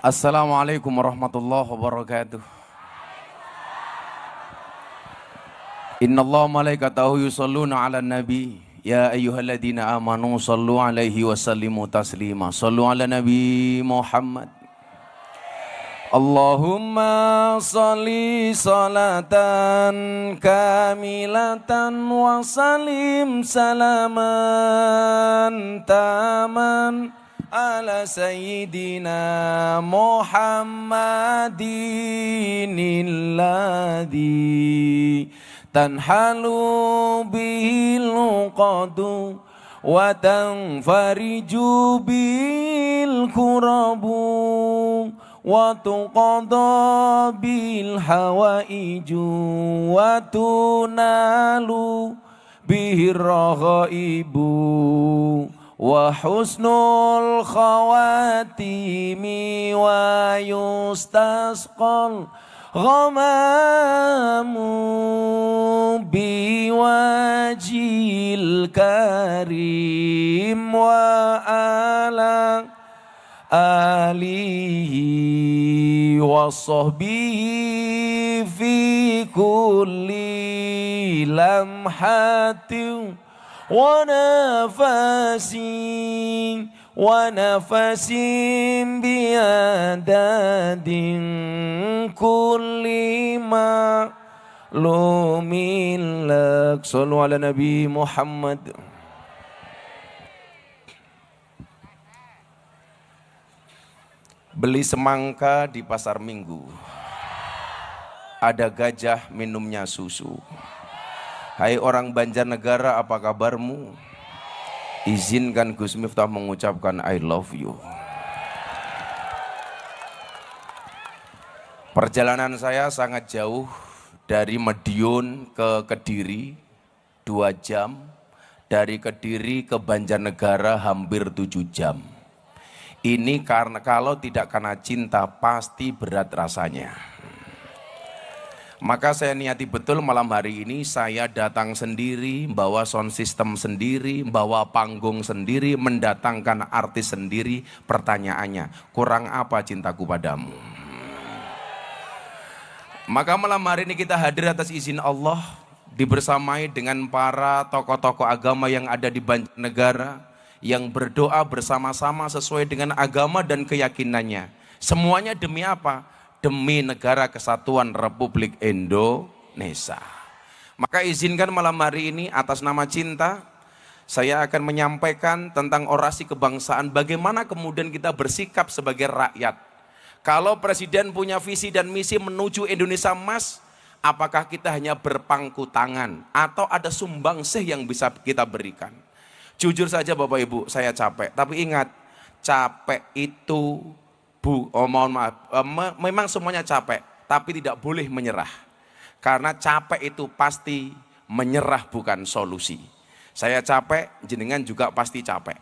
Assalamualaikum warahmatullahi wabarakatuh. Innallaha malaikatahu yusholluna 'alan nabi. Ya ayyuhalladzina amanu shallu 'alaihi wa sallimu taslima. Shallu 'ala nabi Muhammad. Allahumma sholli salatan kamilatan wa salim salaman taman ala sayyidina Muhammadin alladhi tanhalu bihil qadu wa tanfariju bil kurabu wa tuqada bil hawaiju wa tunalu bihir raghaibu wa husnul khawatimi wa yustasqal ghamamu biwajil karim wa ala alihi wa sahbihi fi kulli lamhatin wa nafasin biadadin kulli ma'lumin lak. Sallu ala nabi Muhammad. Beli semangka di pasar Minggu, ada gajah minumnya susu. Hai orang Banjarnegara, apa kabarmu? Izinkan Gus Miftah mengucapkan I love you. Perjalanan saya sangat jauh, dari Madiun ke Kediri 2 jam, dari Kediri ke Banjarnegara hampir 7 jam. Ini karena kalau tidak karena cinta pasti berat rasanya. Maka saya niati betul malam hari ini saya datang sendiri, bawa sound system sendiri, bawa panggung sendiri, mendatangkan artis sendiri. Pertanyaannya, kurang apa cintaku padamu? Maka malam hari ini kita hadir atas izin Allah, dibersamai dengan para tokoh-tokoh agama yang ada di Banjarnegara, yang berdoa bersama-sama sesuai dengan agama dan keyakinannya. Semuanya demi apa? Demi negara kesatuan Republik Indonesia. Maka izinkan malam hari ini atas nama cinta, saya akan menyampaikan tentang orasi kebangsaan, bagaimana kemudian kita bersikap sebagai rakyat. Kalau presiden punya visi dan misi menuju Indonesia Emas, apakah kita hanya berpangku tangan atau ada sumbangsih yang bisa kita berikan? Jujur saja Bapak Ibu, saya capek. Tapi ingat, capek itu memang semuanya capek, tapi tidak boleh menyerah. Karena capek itu pasti menyerah bukan solusi. Saya capek, jenengan juga pasti capek.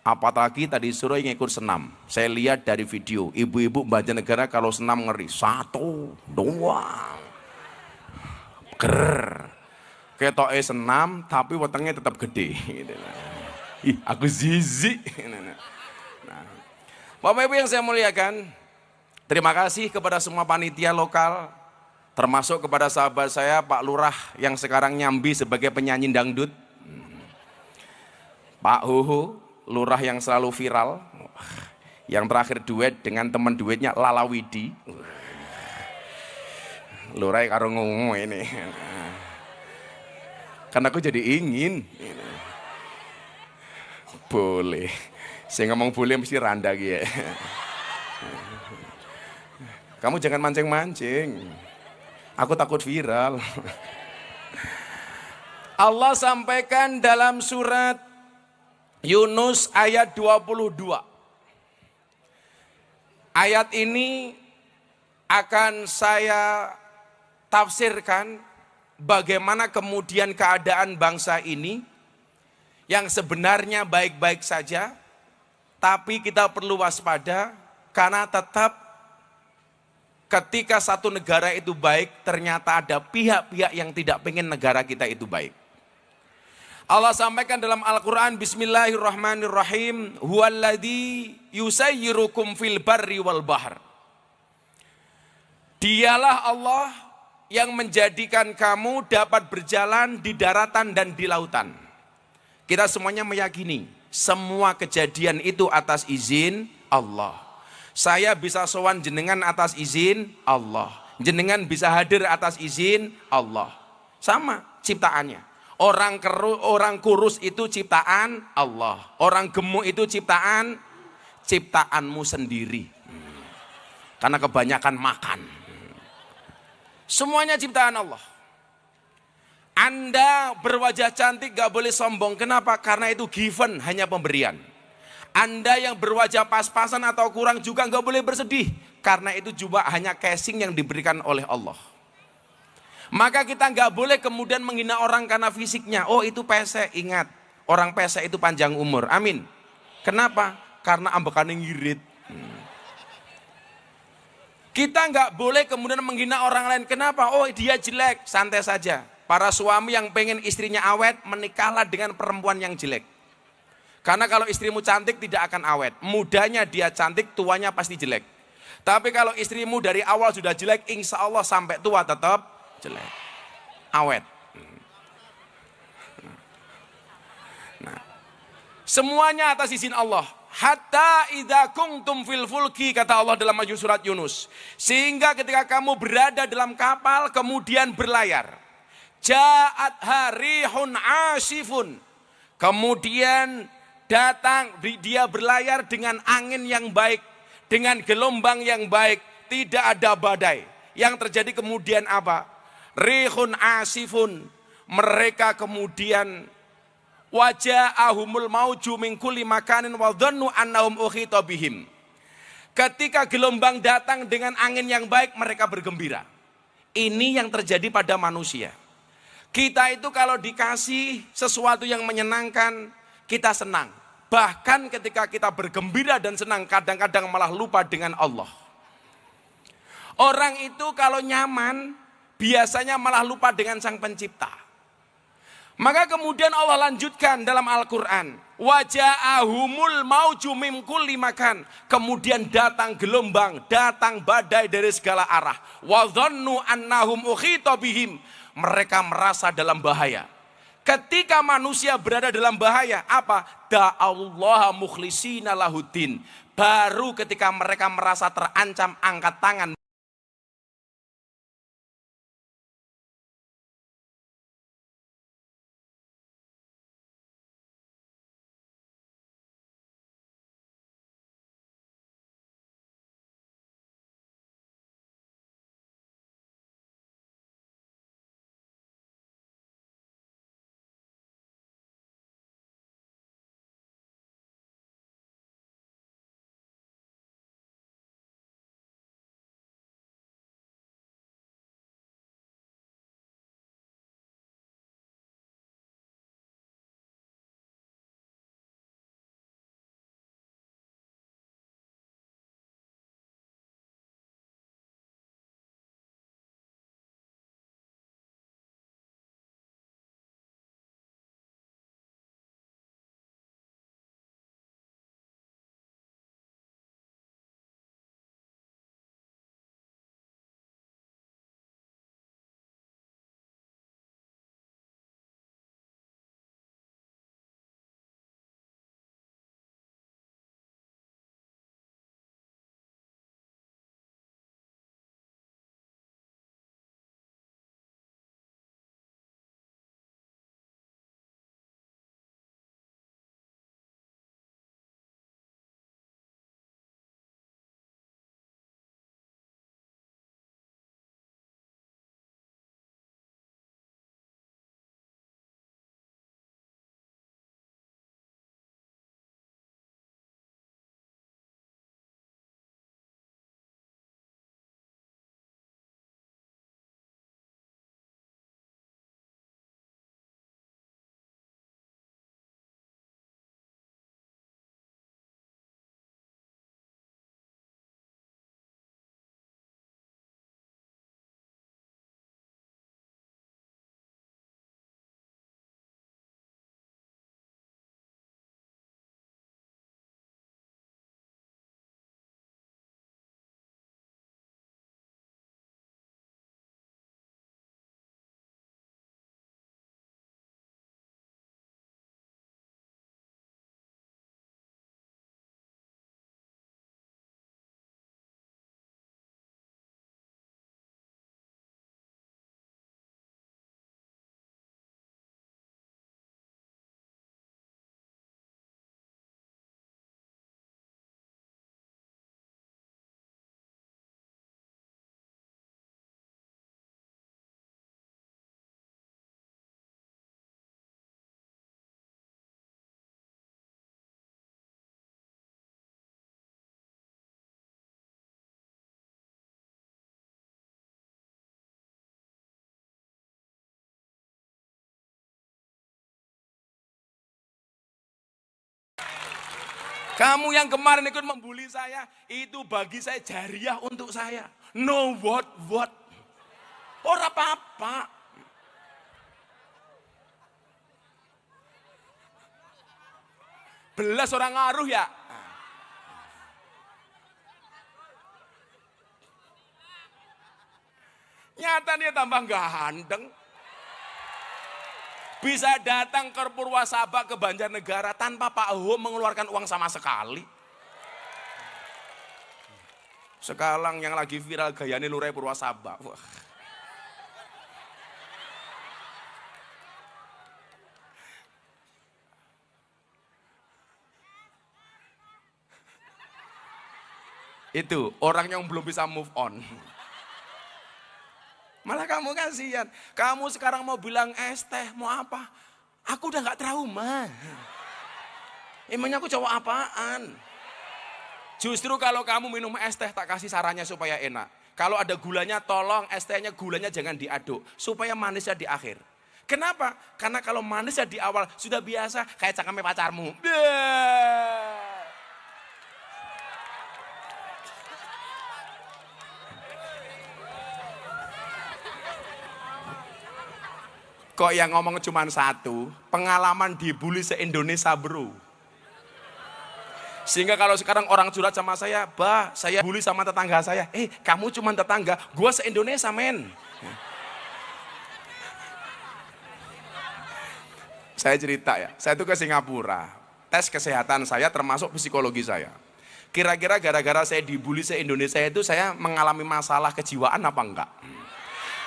Apalagi tadi sore ngikut senam. Saya lihat dari video, ibu-ibu Banjarnegara kalau senam ngeri. 1, 2, ger. Ketoknya senam, tapi wetengnya tetap gede. Ih, aku zizi. Bapak Ibu yang saya muliakan, terima kasih kepada semua panitia lokal, termasuk kepada sahabat saya Pak Lurah yang sekarang nyambi sebagai penyanyi dangdut, Pak Huhu, Lurah yang selalu viral, yang terakhir duet dengan teman duetnya Lala Widi. Lurah karo ngungu ini, karena aku jadi ingin. Boleh. Saya ngomong boleh mesti randa gitu ya. Kamu jangan mancing-mancing. Aku takut viral. Allah sampaikan dalam surat Yunus ayat 22. Ayat ini akan saya tafsirkan bagaimana kemudian keadaan bangsa ini yang sebenarnya baik-baik saja, tapi kita perlu waspada karena tetap ketika satu negara itu baik, ternyata ada pihak-pihak yang tidak pengen negara kita itu baik. Allah sampaikan dalam Al-Quran, Bismillahirrahmanirrahim, huwaladzi yusayyirukum fil barri wal bahr. Dialah Allah yang menjadikan kamu dapat berjalan di daratan dan di lautan. Kita semuanya meyakini semua kejadian itu atas izin Allah. Saya bisa sowan jenengan atas izin Allah. Jenengan bisa hadir atas izin Allah. Sama ciptaannya. Orang kurus itu ciptaan Allah. Orang gemuk itu ciptaanmu sendiri. Karena kebanyakan makan. Semuanya ciptaan Allah. Anda berwajah cantik gak boleh sombong. Kenapa? Karena itu given, hanya pemberian. Anda yang berwajah pas-pasan atau kurang juga gak boleh bersedih. Karena itu juga hanya casing yang diberikan oleh Allah. Maka kita gak boleh kemudian menghina orang karena fisiknya. Oh itu pesek, ingat. Orang pesek itu panjang umur, amin. Kenapa? Karena ambekannya ngirit. Kita nggak boleh kemudian menghina orang lain. Kenapa? Oh dia jelek, santai saja. Para suami yang pengen istrinya awet, menikahlah dengan perempuan yang jelek. Karena kalau istrimu cantik tidak akan awet. Mudanya dia cantik, tuanya pasti jelek. Tapi kalau istrimu dari awal sudah jelek, insya Allah sampai tua tetap jelek. Awet. Nah, semuanya atas izin Allah. Hatta idza kuntum fil fulki, kata Allah dalam surat Yunus. Sehingga ketika kamu berada dalam kapal kemudian berlayar. Ja'at harihun asifun. Kemudian datang, dia berlayar dengan angin yang baik, dengan gelombang yang baik, tidak ada badai. Yang terjadi kemudian apa? Rihun asifun. Mereka kemudian waja'ahumul mauju min kulli makanin wa dhannu annahum ukhita bihim. Ketika gelombang datang dengan angin yang baik, mereka bergembira. Ini yang terjadi pada manusia. Kita itu kalau dikasih sesuatu yang menyenangkan, kita senang. Bahkan ketika kita bergembira dan senang, kadang-kadang malah lupa dengan Allah. Orang itu kalau nyaman, biasanya malah lupa dengan Sang Pencipta. Maka kemudian Allah lanjutkan dalam Al-Quran. Waja'ahumul mauju min kulli makan. Kemudian datang gelombang, datang badai dari segala arah. Wa dhannu annahum ukhita bihim. Mereka merasa dalam bahaya. Ketika manusia berada dalam bahaya, apa? Da'allaha mukhlisina lahuddin. Baru ketika mereka merasa terancam, angkat tangan. Kamu yang kemarin ikut membuli saya, itu bagi saya jariah untuk saya. No what. Ora apa-apa. Belas orang ngaruh ya. Nyatanya tambah ganteng. Bisa datang ke Purwasaba, ke Banjarnegara tanpa Pak Ho mengeluarkan uang sama sekali. Sekarang yang lagi viral gayane lurai Purwasaba. Wah. Itu orang yang belum bisa move on. Malah kamu kasihan. Kamu sekarang mau bilang es teh, mau apa? Aku udah gak trauma. Emangnya aku cowok apaan? Justru kalau kamu minum es teh, tak kasih sarannya supaya enak. Kalau ada gulanya, tolong es tehnya gulanya jangan diaduk. Supaya manisnya di akhir. Kenapa? Karena kalau manisnya di awal sudah biasa, kayak cangkeme pacarmu. Kok yang ngomong cuma satu, pengalaman dibully se-Indonesia bro. Sehingga kalau sekarang orang curhat sama saya, bah saya bully sama tetangga saya. Kamu cuma tetangga, gue se-Indonesia men. Saya cerita ya, saya itu ke Singapura. Tes kesehatan saya termasuk psikologi saya. Kira-kira gara-gara saya dibully se-Indonesia itu saya mengalami masalah kejiwaan apa enggak?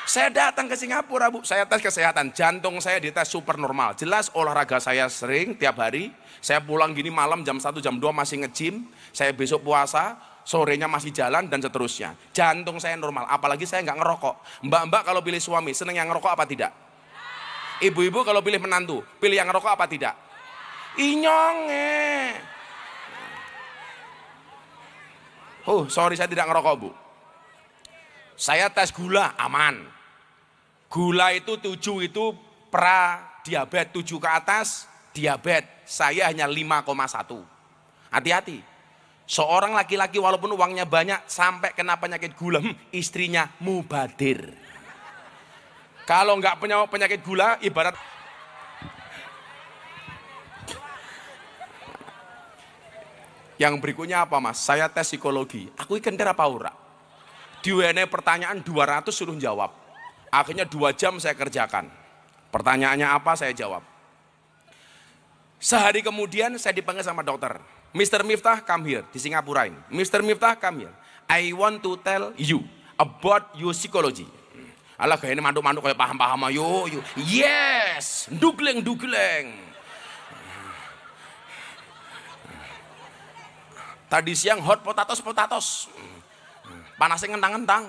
Saya datang ke Singapura bu, saya tes kesehatan, jantung saya dites super normal. Jelas olahraga saya sering tiap hari, saya pulang gini malam jam 1 jam 2 masih nge-gym, saya besok puasa, sorenya masih jalan dan seterusnya. Jantung saya normal, apalagi saya nggak ngerokok. Mbak-mbak kalau pilih suami, seneng yang ngerokok apa tidak? Ibu-ibu kalau pilih menantu, pilih yang ngerokok apa tidak? Inyonge. Sorry saya tidak ngerokok bu. Saya tes gula, aman. Gula itu 7 itu pra diabetes, 7 ke atas diabetes. Saya hanya 5,1. Hati-hati. Seorang laki-laki walaupun uangnya banyak sampai kena penyakit gula, istrinya mubadir. Kalau nggak punya penyakit gula, ibarat yang berikutnya apa mas? Saya tes psikologi. Aku ikan apa ora? Di WNE pertanyaan 200 suruh jawab. Akhirnya 2 jam saya kerjakan. Pertanyaannya apa saya jawab. Sehari kemudian saya dipanggil sama dokter. Mr. Miftah come here, di Singapura ini. Mr. Miftah come here. I want to tell you about your psychology. Alah kayak ini manduk-manduk kayak paham-paham ayo. Yes, dugleng. Tadi siang hot potatoes. Panasnya ngentang-ngentang.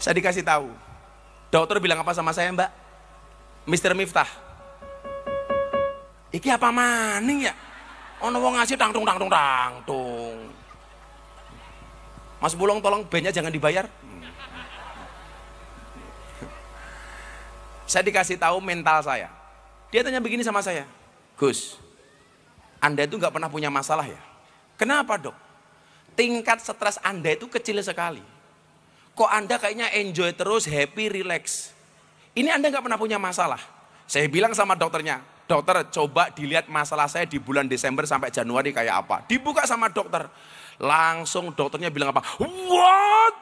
Saya dikasih tahu. Dokter bilang apa sama saya mbak? Mr. Miftah. Iki apa maning ya? Ono wong ngasih tangtung. Mas Bulong tolong bandnya jangan dibayar. Saya dikasih tahu mental saya. Dia tanya begini sama saya. Gus, Anda itu nggak pernah punya masalah ya? Kenapa dok? Tingkat stres Anda itu kecil sekali. Kok Anda kayaknya enjoy terus, happy, relax. Ini Anda nggak pernah punya masalah. Saya bilang sama dokternya, dokter coba dilihat masalah saya di bulan Desember sampai Januari kayak apa. Dibuka sama dokter. Langsung dokternya bilang apa? What?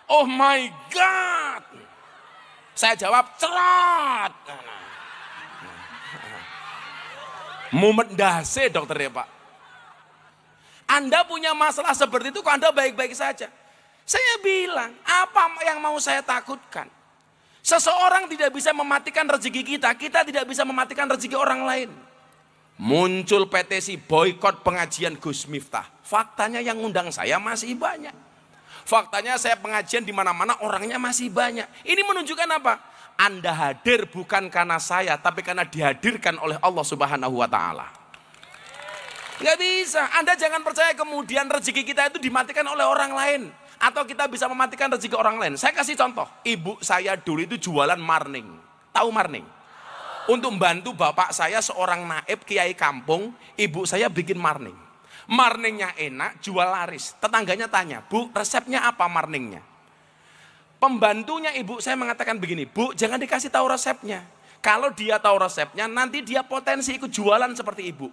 Oh my God. Saya jawab, cerot. Mumet dase dokternya pak. Anda punya masalah seperti itu kok Anda baik-baik saja. Saya bilang, apa yang mau saya takutkan? Seseorang tidak bisa mematikan rezeki kita, kita tidak bisa mematikan rezeki orang lain. Muncul petisi boykot pengajian Gus Miftah. Faktanya yang undang saya masih banyak. Faktanya saya pengajian di mana-mana orangnya masih banyak. Ini menunjukkan apa? Anda hadir bukan karena saya, tapi karena dihadirkan oleh Allah Subhanahu wa Ta'ala. Nggak bisa. Anda jangan percaya kemudian rezeki kita itu dimatikan oleh orang lain, atau kita bisa mematikan rezeki orang lain. Saya kasih contoh. Ibu saya dulu itu jualan marning. Tahu marning? Untuk membantu bapak saya seorang naib kiai kampung, ibu saya bikin marning. Marningnya enak, jual laris. Tetangganya tanya, "Bu, resepnya apa marningnya?" Pembantunya ibu saya mengatakan begini, "Bu, jangan dikasih tahu resepnya. Kalau dia tahu resepnya, nanti dia potensi ikut jualan seperti ibu."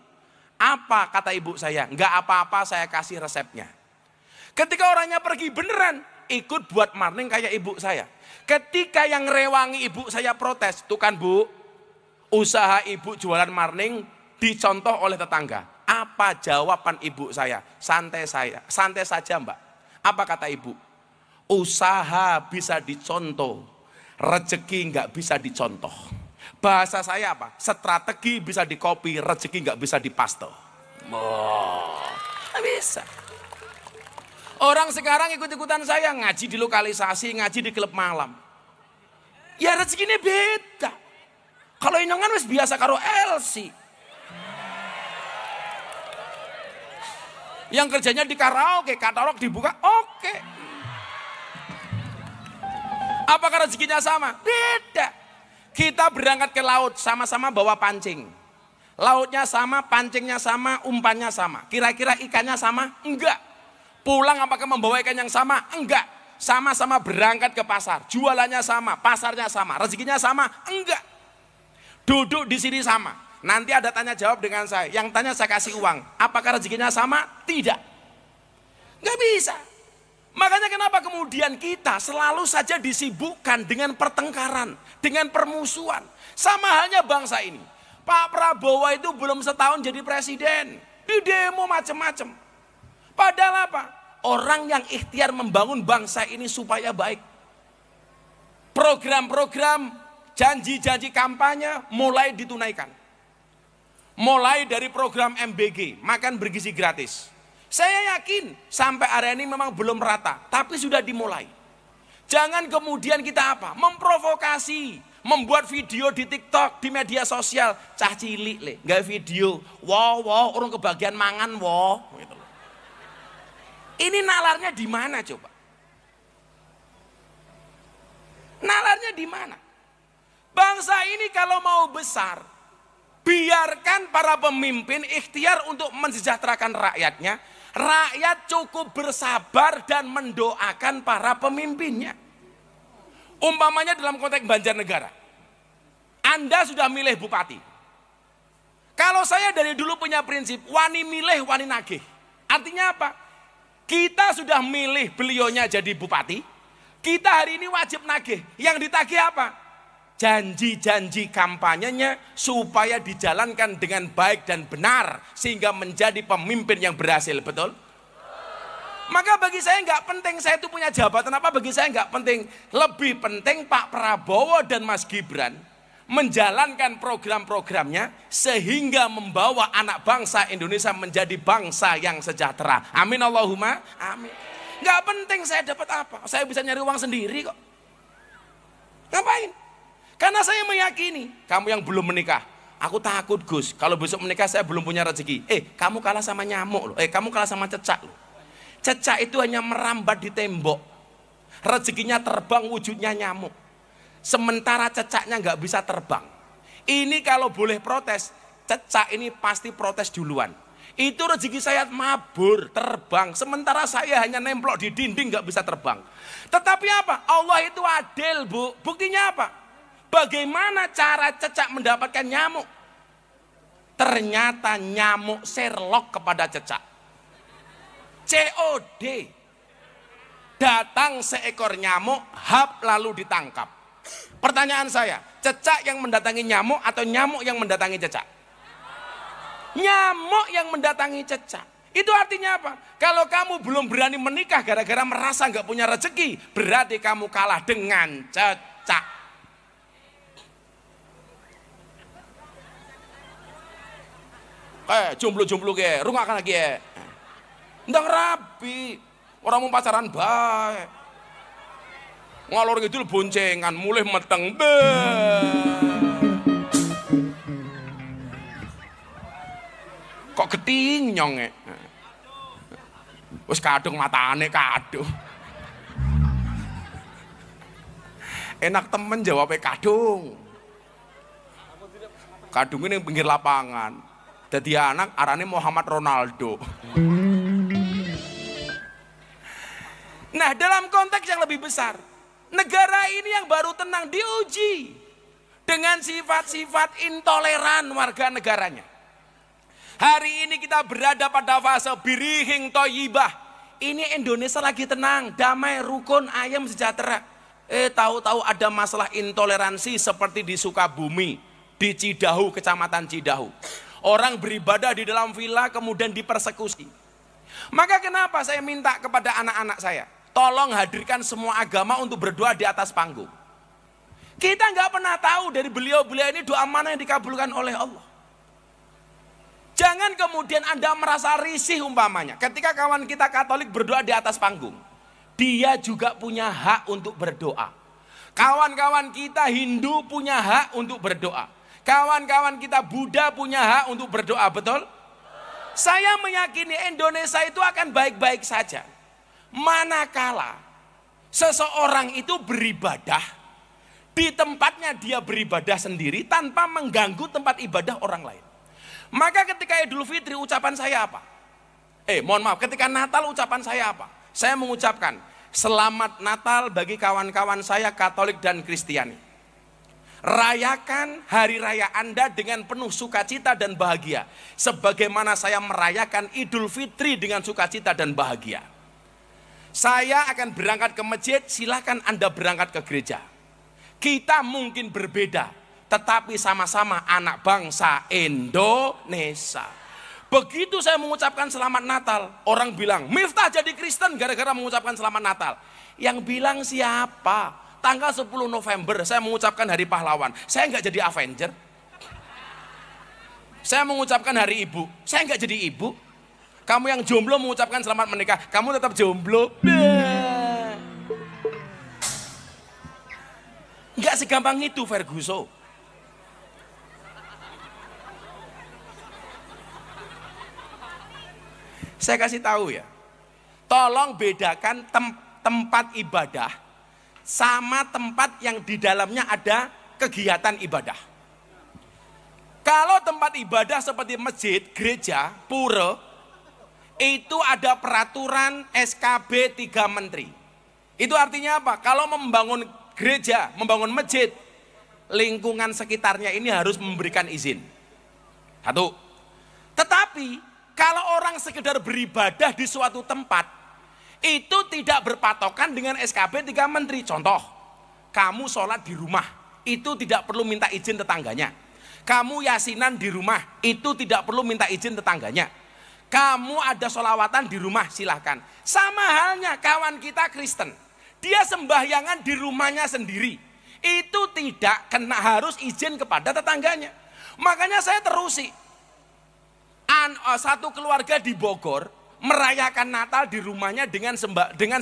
Apa kata ibu saya? "Enggak apa-apa, saya kasih resepnya." Ketika orangnya pergi beneran, ikut buat marning kayak ibu saya. Ketika yang rewangi ibu saya protes, "Tuh kan Bu, usaha ibu jualan marning dicontoh oleh tetangga." Apa jawaban ibu saya? Santai saja Mbak. Apa kata ibu? "Usaha bisa dicontoh, rezeki nggak bisa dicontoh." Bahasa saya apa? Strategi bisa dikopi, rezeki nggak bisa dipaste. Nggak bisa. Orang sekarang ikut-ikutan saya ngaji di lokalisasi, ngaji di klub malam. Ya rezekinya beda. Kalau inongan wis biasa karo Elsi. Yang kerjanya di karaoke, katalog dibuka, oke. Apakah rezekinya sama? Beda. Kita berangkat ke laut, sama-sama bawa pancing. Lautnya sama, pancingnya sama, umpannya sama. Kira-kira ikannya sama? Enggak. Pulang apakah membawa ikan yang sama? Enggak. Sama-sama berangkat ke pasar. Jualannya sama, pasarnya sama, rezekinya sama? Enggak. Duduk di sini sama. Nanti ada tanya jawab dengan saya. Yang tanya saya kasih uang. Apakah rezekinya sama? Tidak. Enggak bisa. Makanya kenapa kemudian kita selalu saja disibukkan dengan pertengkaran, dengan permusuhan. Sama halnya bangsa ini. Pak Prabowo itu belum setahun jadi presiden. Di demo macam-macam. Padahal apa? Orang yang ikhtiar membangun bangsa ini supaya baik. Program-program, janji-janji kampanye mulai ditunaikan. Mulai dari program MBG, makan bergizi gratis. Saya yakin sampai hari ini memang belum rata, tapi sudah dimulai. Jangan kemudian kita apa? Memprovokasi, membuat video di TikTok, di media sosial, cah cilik le, nggak video, wow, orang kebagian mangan, wow. Gitu. Ini nalarnya di mana coba? Nalarnya di mana? Bangsa ini kalau mau besar, biarkan para pemimpin ikhtiar untuk mensejahterakan rakyatnya. Rakyat cukup bersabar dan mendoakan para pemimpinnya. Umpamanya dalam konteks Banjarnegara, Anda sudah milih bupati. Kalau saya dari dulu punya prinsip, wani milih, wani nagih. Artinya apa? Kita sudah milih beliaunya jadi bupati, kita hari ini wajib nagih. Yang ditagih apa? Janji-janji kampanyenya supaya dijalankan dengan baik dan benar sehingga menjadi pemimpin yang berhasil, betul? Maka bagi saya nggak penting saya itu punya jabatan apa, bagi saya nggak penting. Lebih penting Pak Prabowo dan Mas Gibran menjalankan program-programnya sehingga membawa anak bangsa Indonesia menjadi bangsa yang sejahtera. Amin Allahumma amin. Nggak penting saya dapat apa, saya bisa nyari uang sendiri kok. Ngapain? Karena saya meyakini, kamu yang belum menikah, aku takut Gus, kalau besok menikah saya belum punya rezeki. Kamu kalah sama nyamuk loh, kamu kalah sama cecak loh. Cecak itu hanya merambat di tembok, rezekinya terbang wujudnya nyamuk. Sementara cecaknya nggak bisa terbang. Ini kalau boleh protes, cecak ini pasti protes duluan. Itu rezeki saya mabur, terbang. Sementara saya hanya nemplok di dinding nggak bisa terbang. Tetapi apa? Allah itu adil Bu, buktinya apa? Bagaimana cara cecak mendapatkan nyamuk? Ternyata nyamuk Sherlock kepada cecak. COD. Datang seekor nyamuk, hap lalu ditangkap. Pertanyaan saya, cecak yang mendatangi nyamuk atau nyamuk yang mendatangi cecak? Nyamuk yang mendatangi cecak. Itu artinya apa? Kalau kamu belum berani menikah gara-gara merasa nggak punya rezeki, berarti kamu kalah dengan cecak. Jomblo-jomblo ke, rungakan lagi ya. Ndang rapi, orang mau pacaran baik. Ngalor gitu boncengan, mulai meteng. Kok keting nyonge. Wes kadung matane kadung. Enak temen jawabnya kadung. kadungnya yang pinggir lapangan. Jadi anak arane Muhammad Ronaldo. Nah, dalam konteks yang lebih besar, negara ini yang baru tenang diuji dengan sifat-sifat intoleran warga negaranya. Hari ini kita berada pada fase birihing toyibah. Ini Indonesia lagi tenang, damai, rukun, ayam, sejahtera. Tahu-tahu ada masalah intoleransi seperti di Sukabumi, di Cidahu, kecamatan Cidahu. Orang beribadah di dalam villa kemudian dipersekusi. Maka kenapa saya minta kepada anak-anak saya, tolong hadirkan semua agama untuk berdoa di atas panggung. Kita nggak pernah tahu dari beliau-beliau ini doa mana yang dikabulkan oleh Allah. Jangan kemudian Anda merasa risih umpamanya ketika kawan kita Katolik berdoa di atas panggung. Dia juga punya hak untuk berdoa. Kawan-kawan kita Hindu punya hak untuk berdoa. Kawan-kawan kita Buddha punya hak untuk berdoa, betul? Saya meyakini Indonesia itu akan baik-baik saja. Manakala seseorang itu beribadah di tempatnya dia beribadah sendiri tanpa mengganggu tempat ibadah orang lain. Maka ketika Idul Fitri ucapan saya apa? Mohon maaf, ketika Natal ucapan saya apa? Saya mengucapkan selamat Natal bagi kawan-kawan saya Katolik dan Kristiani. Rayakan hari raya Anda dengan penuh sukacita dan bahagia, sebagaimana saya merayakan Idul Fitri dengan sukacita dan bahagia. Saya akan berangkat ke masjid, silakan Anda berangkat ke gereja. Kita mungkin berbeda, tetapi sama-sama anak bangsa Indonesia. Begitu saya mengucapkan selamat Natal, orang bilang, Miftah jadi Kristen gara-gara mengucapkan selamat Natal. Yang bilang siapa? Tanggal 10 November saya mengucapkan hari pahlawan, saya nggak jadi Avenger. Saya mengucapkan hari ibu, saya nggak jadi ibu. Kamu yang jomblo mengucapkan selamat menikah, kamu tetap jomblo. Nggak segampang itu Ferguson. Saya kasih tahu ya, tolong bedakan tempat ibadah sama tempat yang di dalamnya ada kegiatan ibadah. Kalau tempat ibadah seperti masjid, gereja, pura, itu ada peraturan SKB 3 menteri. Itu artinya apa? Kalau membangun gereja, membangun masjid, lingkungan sekitarnya ini harus memberikan izin. Satu. Tetapi kalau orang sekedar beribadah di suatu tempat, itu tidak berpatokan dengan SKB 3 menteri. Contoh, kamu sholat di rumah, itu tidak perlu minta izin tetangganya. Kamu yasinan di rumah, itu tidak perlu minta izin tetangganya. Kamu ada sholawatan di rumah, silahkan. Sama halnya kawan kita Kristen, dia sembahyangan di rumahnya sendiri, itu tidak kena harus izin kepada tetangganya. Makanya saya terusi, satu keluarga di Bogor merayakan Natal di rumahnya dengan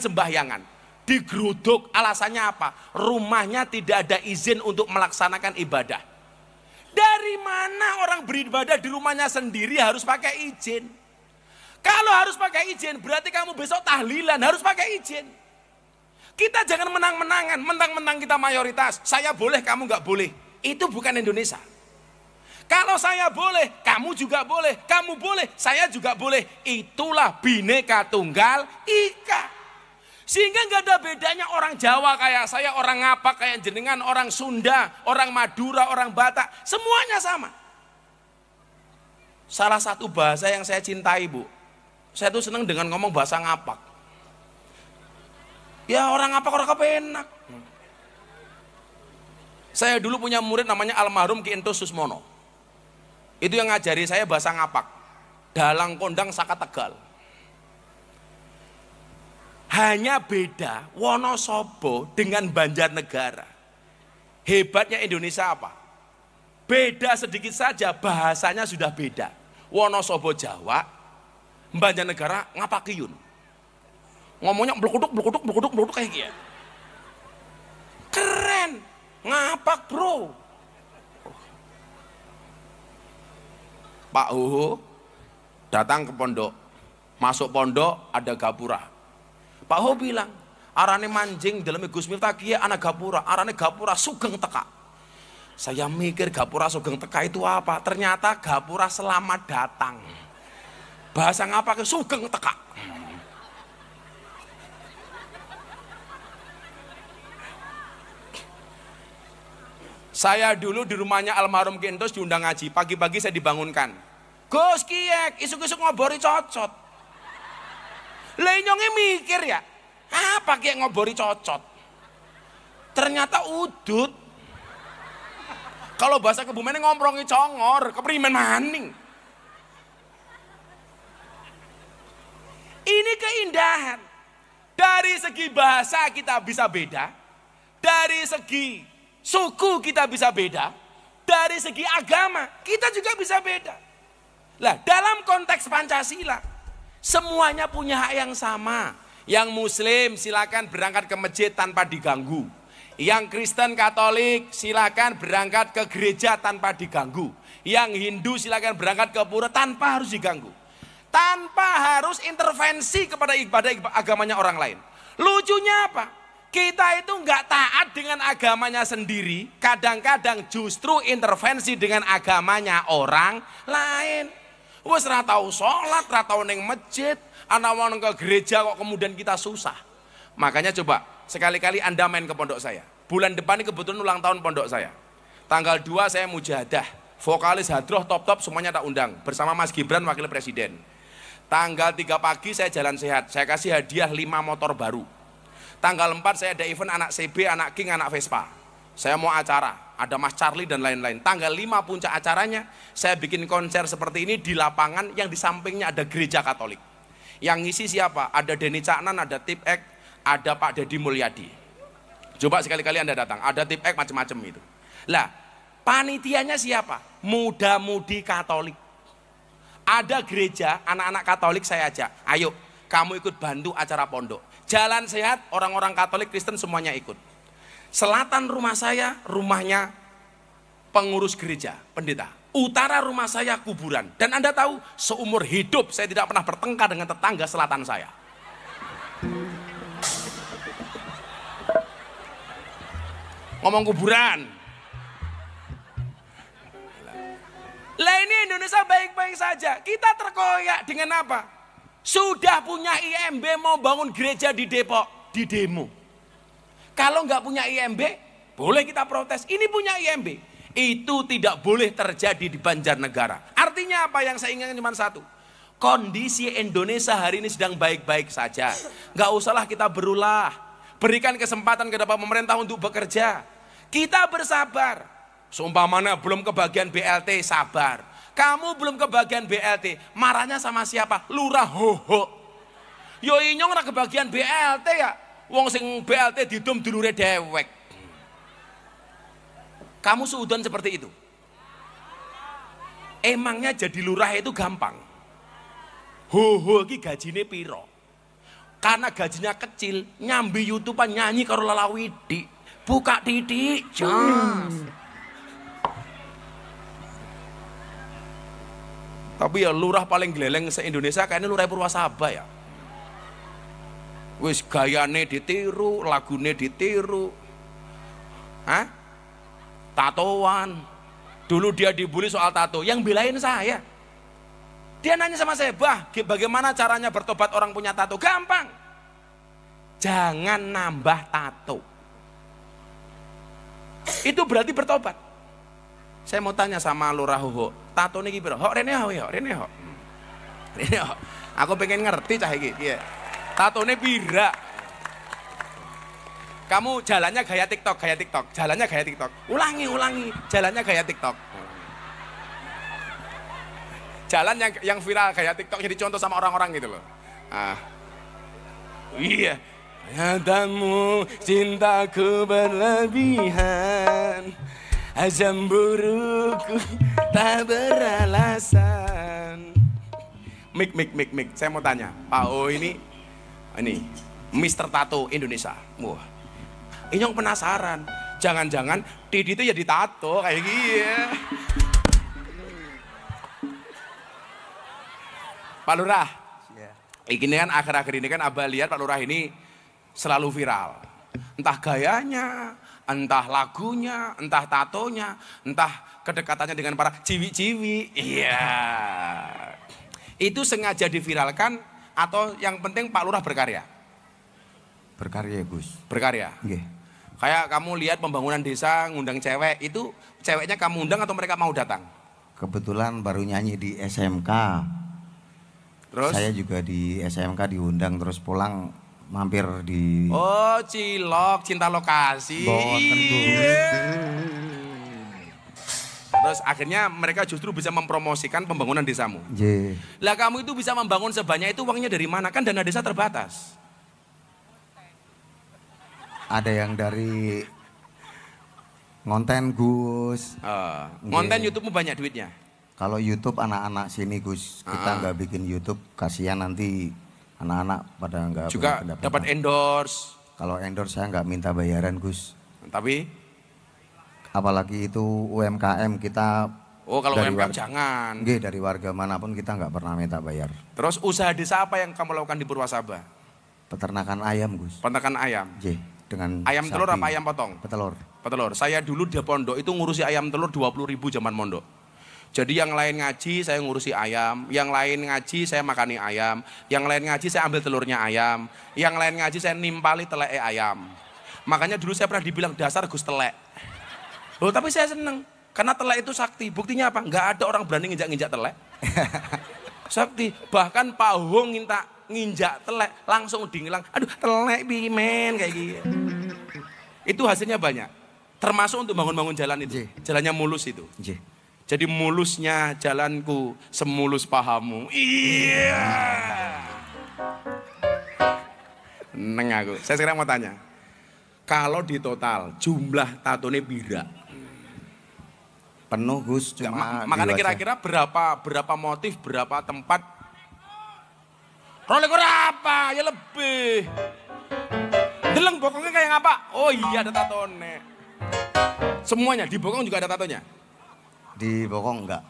sembahyangan. Digeruduk, alasannya apa? Rumahnya tidak ada izin untuk melaksanakan ibadah. Dari mana orang beribadah di rumahnya sendiri harus pakai izin? Kalau harus pakai izin, berarti kamu besok tahlilan harus pakai izin. Kita jangan menang-menangan, mentang-mentang kita mayoritas. Saya boleh, kamu nggak boleh. Itu bukan Indonesia. Kalau saya boleh, kamu juga boleh. Kamu boleh, saya juga boleh. Itulah Bhinneka Tunggal Ika. Sehingga nggak ada bedanya orang Jawa kayak saya, orang Ngapak kayak jenengan, orang Sunda, orang Madura, orang Batak. Semuanya sama. Salah satu bahasa yang saya cintai, Bu. Saya tuh senang dengan ngomong bahasa Ngapak. Ya orang Ngapak orang kepenak. Saya dulu punya murid namanya almarhum Ki Ento Susmono. Itu yang ngajari saya bahasa Ngapak. Dalang kondang saka Tegal. Hanya beda Wonosobo dengan Banjarnegara. Hebatnya Indonesia apa? Beda sedikit saja, bahasanya sudah beda. Wonosobo Jawa, Banjarnegara Ngapakiyun. Ngomongnya blukuduk kayak gitu. Keren, ngapak bro. Pak Huhu datang ke pondok. Masuk pondok ada gapura. Pak Huhu bilang, arane manjing dalam Gus Miftah kiye ana gapura, arane gapura sugeng teka. Saya mikir Gapura Sugeng Teka itu apa? Ternyata Gapura Selamat Datang. Bahasa ngapa ke Sugeng Teka? Saya dulu di rumahnya almarhum Kentos diundang ngaji. Pagi-pagi saya dibangunkan. Gus Kiek, isuk-isuk ngobori cocot. Lenyongnya mikir ya, apa Kiek ngobori cocot? Ternyata udut. Kalau bahasa Kebumen ngomprongi congor, keprimen maning. Ini keindahan. Dari segi bahasa kita bisa beda, dari segi suku kita bisa beda, dari segi agama kita juga bisa beda. Lah, dalam konteks Pancasila, semuanya punya hak yang sama. Yang Muslim silakan berangkat ke masjid tanpa diganggu. Yang Kristen Katolik silakan berangkat ke gereja tanpa diganggu. Yang Hindu silakan berangkat ke pura tanpa harus diganggu. Tanpa harus intervensi kepada ibadah agamanya orang lain. Lucunya apa? Kita itu nggak taat dengan agamanya sendiri. Kadang-kadang justru intervensi dengan agamanya orang lain. Wes ra tau sholat, ra tau ning masjid, ana wong ke gereja kok kemudian kita susah. Makanya coba sekali-kali Anda main ke pondok saya. Bulan depan ini kebetulan ulang tahun pondok saya. Tanggal 2 saya mujahadah. Vokalis hadroh top-top semuanya tak undang. Bersama Mas Gibran wakil presiden. Tanggal 3 pagi saya jalan sehat. Saya kasih hadiah 5 motor baru. Tanggal 4 saya ada event anak CB, anak King, anak Vespa. Saya mau acara. Ada Mas Charlie dan lain-lain. Tanggal 5 puncak acaranya, saya bikin konser seperti ini di lapangan yang di sampingnya ada gereja Katolik. Yang ngisi siapa? Ada Denny Caknan, ada Tip Ek, ada Pak Deddy Mulyadi. Coba sekali-kali Anda datang, ada Tip Ek macam-macam itu. Lah, panitianya siapa? Muda-mudi Katolik. Ada gereja, anak-anak Katolik saya ajak. Ayo, kamu ikut bantu acara pondok. Jalan sehat, orang-orang Katolik, Kristen semuanya ikut. Selatan rumah saya, rumahnya pengurus gereja, pendeta. Utara rumah saya kuburan. Dan Anda tahu, seumur hidup saya tidak pernah bertengkar dengan tetangga selatan saya. Ngomong kuburan. Lah ini Indonesia baik-baik saja. Kita terkoyak dengan apa? Sudah punya IMB mau bangun gereja di Depok, di demo. Kalau nggak punya IMB, boleh kita protes. Ini punya IMB. Itu tidak boleh terjadi di Banjarnegara. Artinya apa yang saya inginkan cuma satu. Kondisi Indonesia hari ini sedang baik-baik saja. Nggak usahlah kita berulah. Berikan kesempatan kepada pemerintah untuk bekerja. Kita bersabar. Seumpamanya belum kebagian BLT, sabar. Kamu belum kebagian BLT, marahnya sama siapa? Lurah hoho. Yo inyong ora kebagian BLT ya. Wong sing BLT didum dulure dewek. Kamu suudon seperti itu? Emangnya jadi lurah itu gampang? Hoho iki gajine piro? Karena gajinya kecil, nyambi YouTubean nyanyi karo lalawidi. Buka titik, jas. Tapi ya lurah paling geleleng se-Indonesia kayaknya lurah Purwasaba ya. Wis gayane ditiru, lagune ditiru. Hah? Tatoan. Dulu dia dibully soal tato, yang belain saya. Dia nanya sama saya, "Bah, bagaimana caranya bertobat orang punya tato?" Gampang. Jangan nambah tato. Itu berarti bertobat. Saya mau tanya sama Lurah Hoho, tato niki piro? Hok rene ho, rene ho. Rene ho. Aku pengen ngerti cah iki, piye. Tatone pira? Kamu jalannya gaya TikTok, gaya TikTok. Jalannya gaya TikTok. Ulangi. Jalannya gaya TikTok. Jalan yang viral gaya TikTok jadi contoh sama orang-orang gitu loh. Iya. Nyatamu cintaku berlebihan, azam burukku tak beralasan. Mik. Saya mau tanya, Pak O ini Mr. Tato Indonesia. Wah, Inyong penasaran. Jangan-jangan Didi itu ya ditato kayak gini. Pak Lurah, ini kan akhir-akhir ini kan Abah lihat Pak Lurah ini selalu viral. Entah gayanya, Entah lagunya, entah tatonya, entah kedekatannya dengan para ciwi-ciwi. Iya. Itu sengaja diviralkan atau yang penting Pak Lurah berkarya? Berkarya Gus. Berkarya. Nggih. Kayak kamu lihat pembangunan desa ngundang cewek, itu ceweknya kamu undang atau mereka mau datang? Kebetulan baru nyanyi di SMK. Terus? Saya juga di SMK diundang terus pulang mampir di. Oh, cilok, cinta lokasi. Boten, Gus. Terus akhirnya mereka justru bisa mempromosikan pembangunan desamu. J. Lah kamu itu bisa membangun sebanyak itu uangnya dari mana? Kan dana desa terbatas. Ada yang dari ngonten Gus. Konten YouTube-mu banyak duitnya. Kalau YouTube anak-anak sini Gus, kita nggak bikin YouTube, kasihan nanti anak-anak pada nggak Juga punya pendapatan. dapat endorse. Kalau endorse saya nggak minta bayaran Gus. Tapi, Apalagi itu UMKM kita. oh kalau dari UMKM jangan. Nggih, dari warga manapun kita nggak pernah minta bayar. Terus usaha desa apa yang kamu lakukan di Purwasaba? Peternakan ayam Gus. Peternakan ayam. J. Dengan Ayam telur sapi. apa ayam potong? Petelur. Petelur. Saya dulu di pondok itu ngurusi ayam telur 20.000 zaman mondok. Jadi yang lain ngaji saya ngurusi ayam, yang lain ngaji saya makani ayam, yang lain ngaji saya ambil telurnya ayam, yang lain ngaji saya nimpali teleke ayam. Makanya dulu saya pernah dibilang dasar Gus telek. Loh tapi saya seneng, karena telek itu sakti. Buktinya apa? Nggak ada orang berani nginjak-nginjak telek. Sakti. Bahkan Pak Hong minta nginjak telek, langsung dingilang. Aduh telek bimen kayak gitu. Itu hasilnya banyak. Termasuk untuk bangun-bangun jalan itu. Jalannya mulus itu. J. Jadi mulusnya jalanku, semulus pahamu. Iya. Neng aku. Saya sekarang mau tanya. Kalau di total jumlah tatone bira. Penuh Gus, cuma Makanya kira-kira berapa motif, berapa tempat? Rolek apa? Ya lebih. Deleng bokongnya kayak apa? Oh iya ada tatone. Semuanya di bokong juga ada tatonya. di Bokong enggak.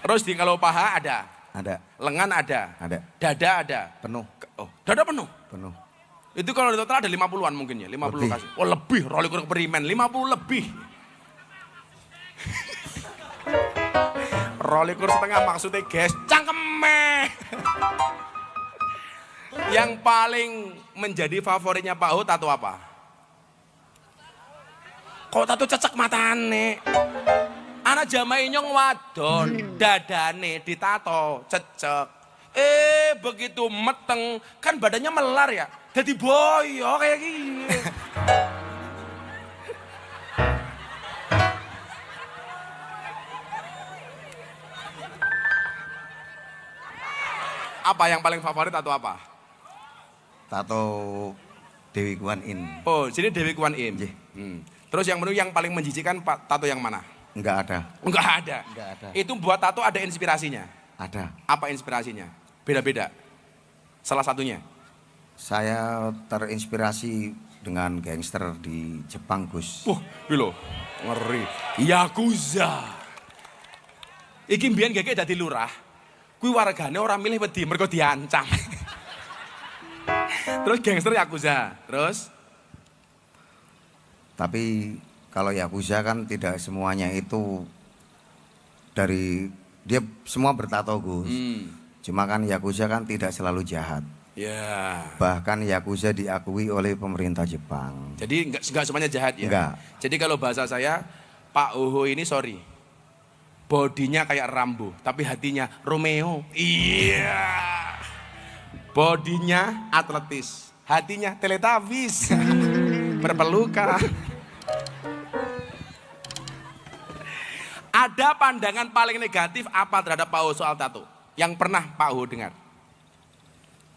Terus di kalau paha ada, Ada. lengan ada, Ada. dada ada. Penuh. Oh, dada penuh. Penuh. Itu kalau di total ada 50-an mungkin ya, 50 Lebih. kasih. Oh lebih, rolikur keperimen, 50 lebih. Rolikur setengah maksudnya guys, cangkeme. Yang paling menjadi favoritnya Pak Ho tato apa? Kok tato cecek matane? Anak jamaah nyong wadon, dadane ditato, cecek. Begitu meteng, kan badannya melar ya. Jadi boyo kayak gini. Apa yang paling favorit atau apa? Tato Dewi Kuan Yin. Oh, sini Dewi Kuan Yin. Nggih. Terus yang menu yang paling menjijikan tato yang mana? Enggak ada. Enggak ada. Enggak ada. Itu buat tato ada inspirasinya. Ada. Apa inspirasinya? Beda-beda. Salah satunya. Saya terinspirasi dengan gangster di Jepang, Gus. Bilo. Ngeri. Yakuza. Iki mbiyen gege dadi lurah. Kuwi wargane ora milih wedi mergo diancam. Terus gangster Yakuza. Terus Tapi kalau Yakuza kan tidak semuanya itu dari dia semua bertato, Gus. Cuma kan Yakuza kan tidak selalu jahat. ya. Bahkan Yakuza diakui oleh pemerintah Jepang. Jadi enggak semuanya jahat ya. Enggak. Jadi kalau bahasa saya Pak Oho ini sorry. Bodinya kayak Rambo, tapi hatinya Romeo. Iya. Bodinya atletis, hatinya Teletubbies. Berpelukan. Ada pandangan paling negatif apa terhadap Pak Oho soal tato? Yang pernah Pak Oho dengar?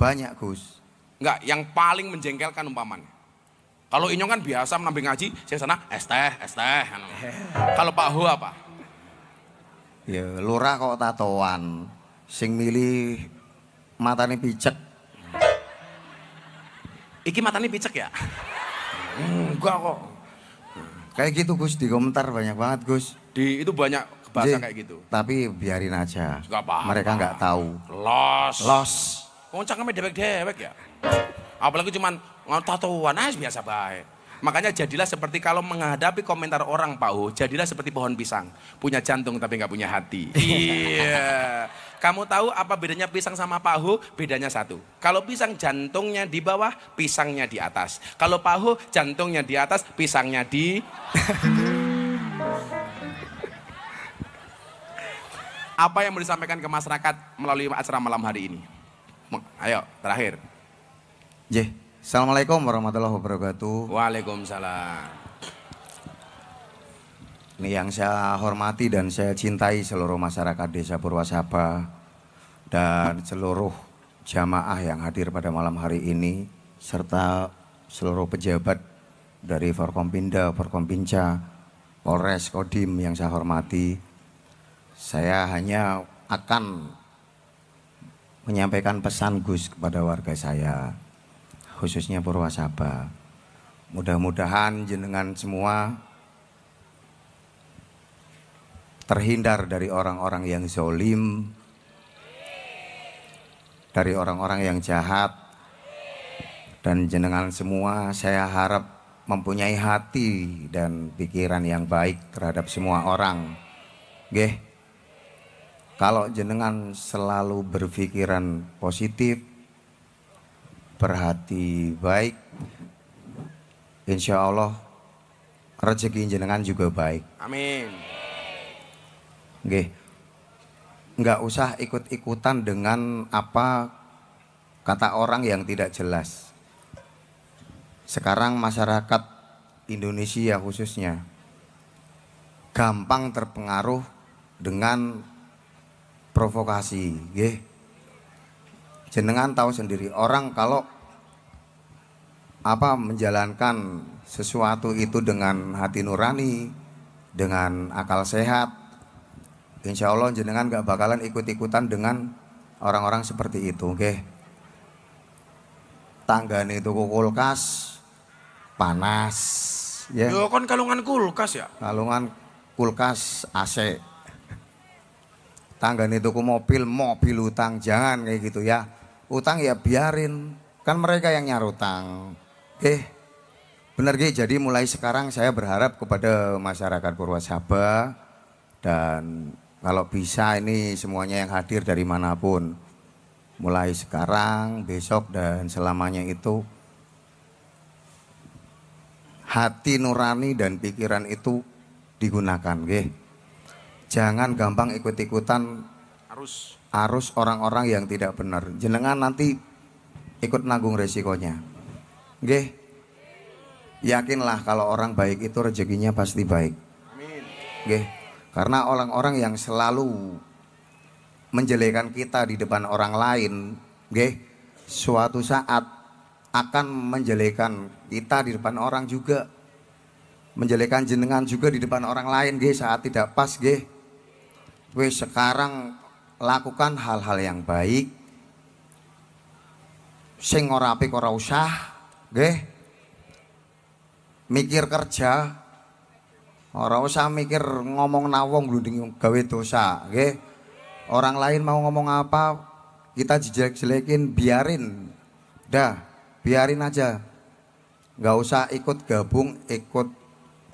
Banyak, Gus. Enggak, yang paling menjengkelkan umpamanya. Kalau Inyong kan biasa menambil ngaji, saya sana es teh. Kalau Pak Oho apa? Ya, lurah kok tatoan. Sing milih matane picek. Iki matanya picek ya? Enggak kok. Kayak gitu, Gus, di komentar banyak banget, Gus. Itu banyak bahasa Ji, kayak gitu. Tapi biarin aja. Nggak apa-apa. Mereka nggak tahu. Los. Los. Wong cangkeme dewek-dewek ya. Apalagi cuman tatoan, biasa baik. Makanya jadilah seperti kalau menghadapi komentar orang Pak Ho, jadilah seperti pohon pisang. Punya jantung tapi nggak punya hati. Iya. Kamu tahu apa bedanya pisang sama Pak Ho? Bedanya satu. Kalau pisang jantungnya di bawah, pisangnya di atas. Kalau Pak Ho jantungnya di atas, pisangnya di... Apa yang mau disampaikan ke masyarakat melalui acara malam hari ini? Ayo, terakhir. Assalamualaikum warahmatullahi wabarakatuh. Waalaikumsalam. Ini yang saya hormati dan saya cintai seluruh masyarakat Desa Purwasaba dan seluruh jamaah yang hadir pada malam hari ini serta seluruh pejabat dari Forkompinda, Forkompinca, Polres, Kodim yang saya hormati. Saya hanya akan menyampaikan pesan Gus kepada warga saya, khususnya Purwasaba. Mudah-mudahan jenengan semua terhindar dari orang-orang yang zalim, dari orang-orang yang jahat, dan jenengan semua saya harap mempunyai hati dan pikiran yang baik terhadap semua orang. Nggih. Kalau jenengan selalu berpikiran positif, berhati baik, insya Allah rezeki jenengan juga baik. Amin. Nggih. Nggak usah ikut-ikutan dengan apa kata orang yang tidak jelas. Sekarang masyarakat Indonesia khususnya gampang terpengaruh dengan provokasi, nggih. Jenengan tahu sendiri, orang kalau menjalankan sesuatu itu dengan hati nurani, dengan akal sehat, insya Allah jenengan gak bakalan ikut-ikutan dengan orang-orang seperti itu, nggih. Tanggane tuku kulkas panas, ya. Yo kan kalungan kulkas ya. Kalungan kulkas AC. Tanggane tuku mobil utang, jangan kayak gitu ya. Utang ya biarin, kan mereka yang nyarutang. Bener gitu. Jadi mulai sekarang saya berharap kepada masyarakat Purwasaba dan kalau bisa ini semuanya yang hadir dari manapun, mulai sekarang, besok dan selamanya itu hati nurani dan pikiran itu digunakan, nggih. Jangan gampang ikut-ikutan arus orang-orang yang tidak benar. Jenengan nanti ikut nanggung resikonya. Nggih. Yakinlah kalau orang baik itu rezekinya pasti baik. Amin. Nggih. Karena orang-orang yang selalu menjelekan kita di depan orang lain, nggih, suatu saat akan menjelekan kita di depan orang juga. Menjelekan jenengan juga di depan orang lain, nggih, saat tidak pas, nggih. Wes sekarang lakukan hal-hal yang baik. Sing ora apik ora usah, nggih. Mikir kerja. Ora usah mikir ngomong nawong glunding gawe dosa, nggih. Orang lain mau ngomong apa, kita jelek-jelekin, biarin. Dah, biarin aja. Nggak usah ikut gabung, ikut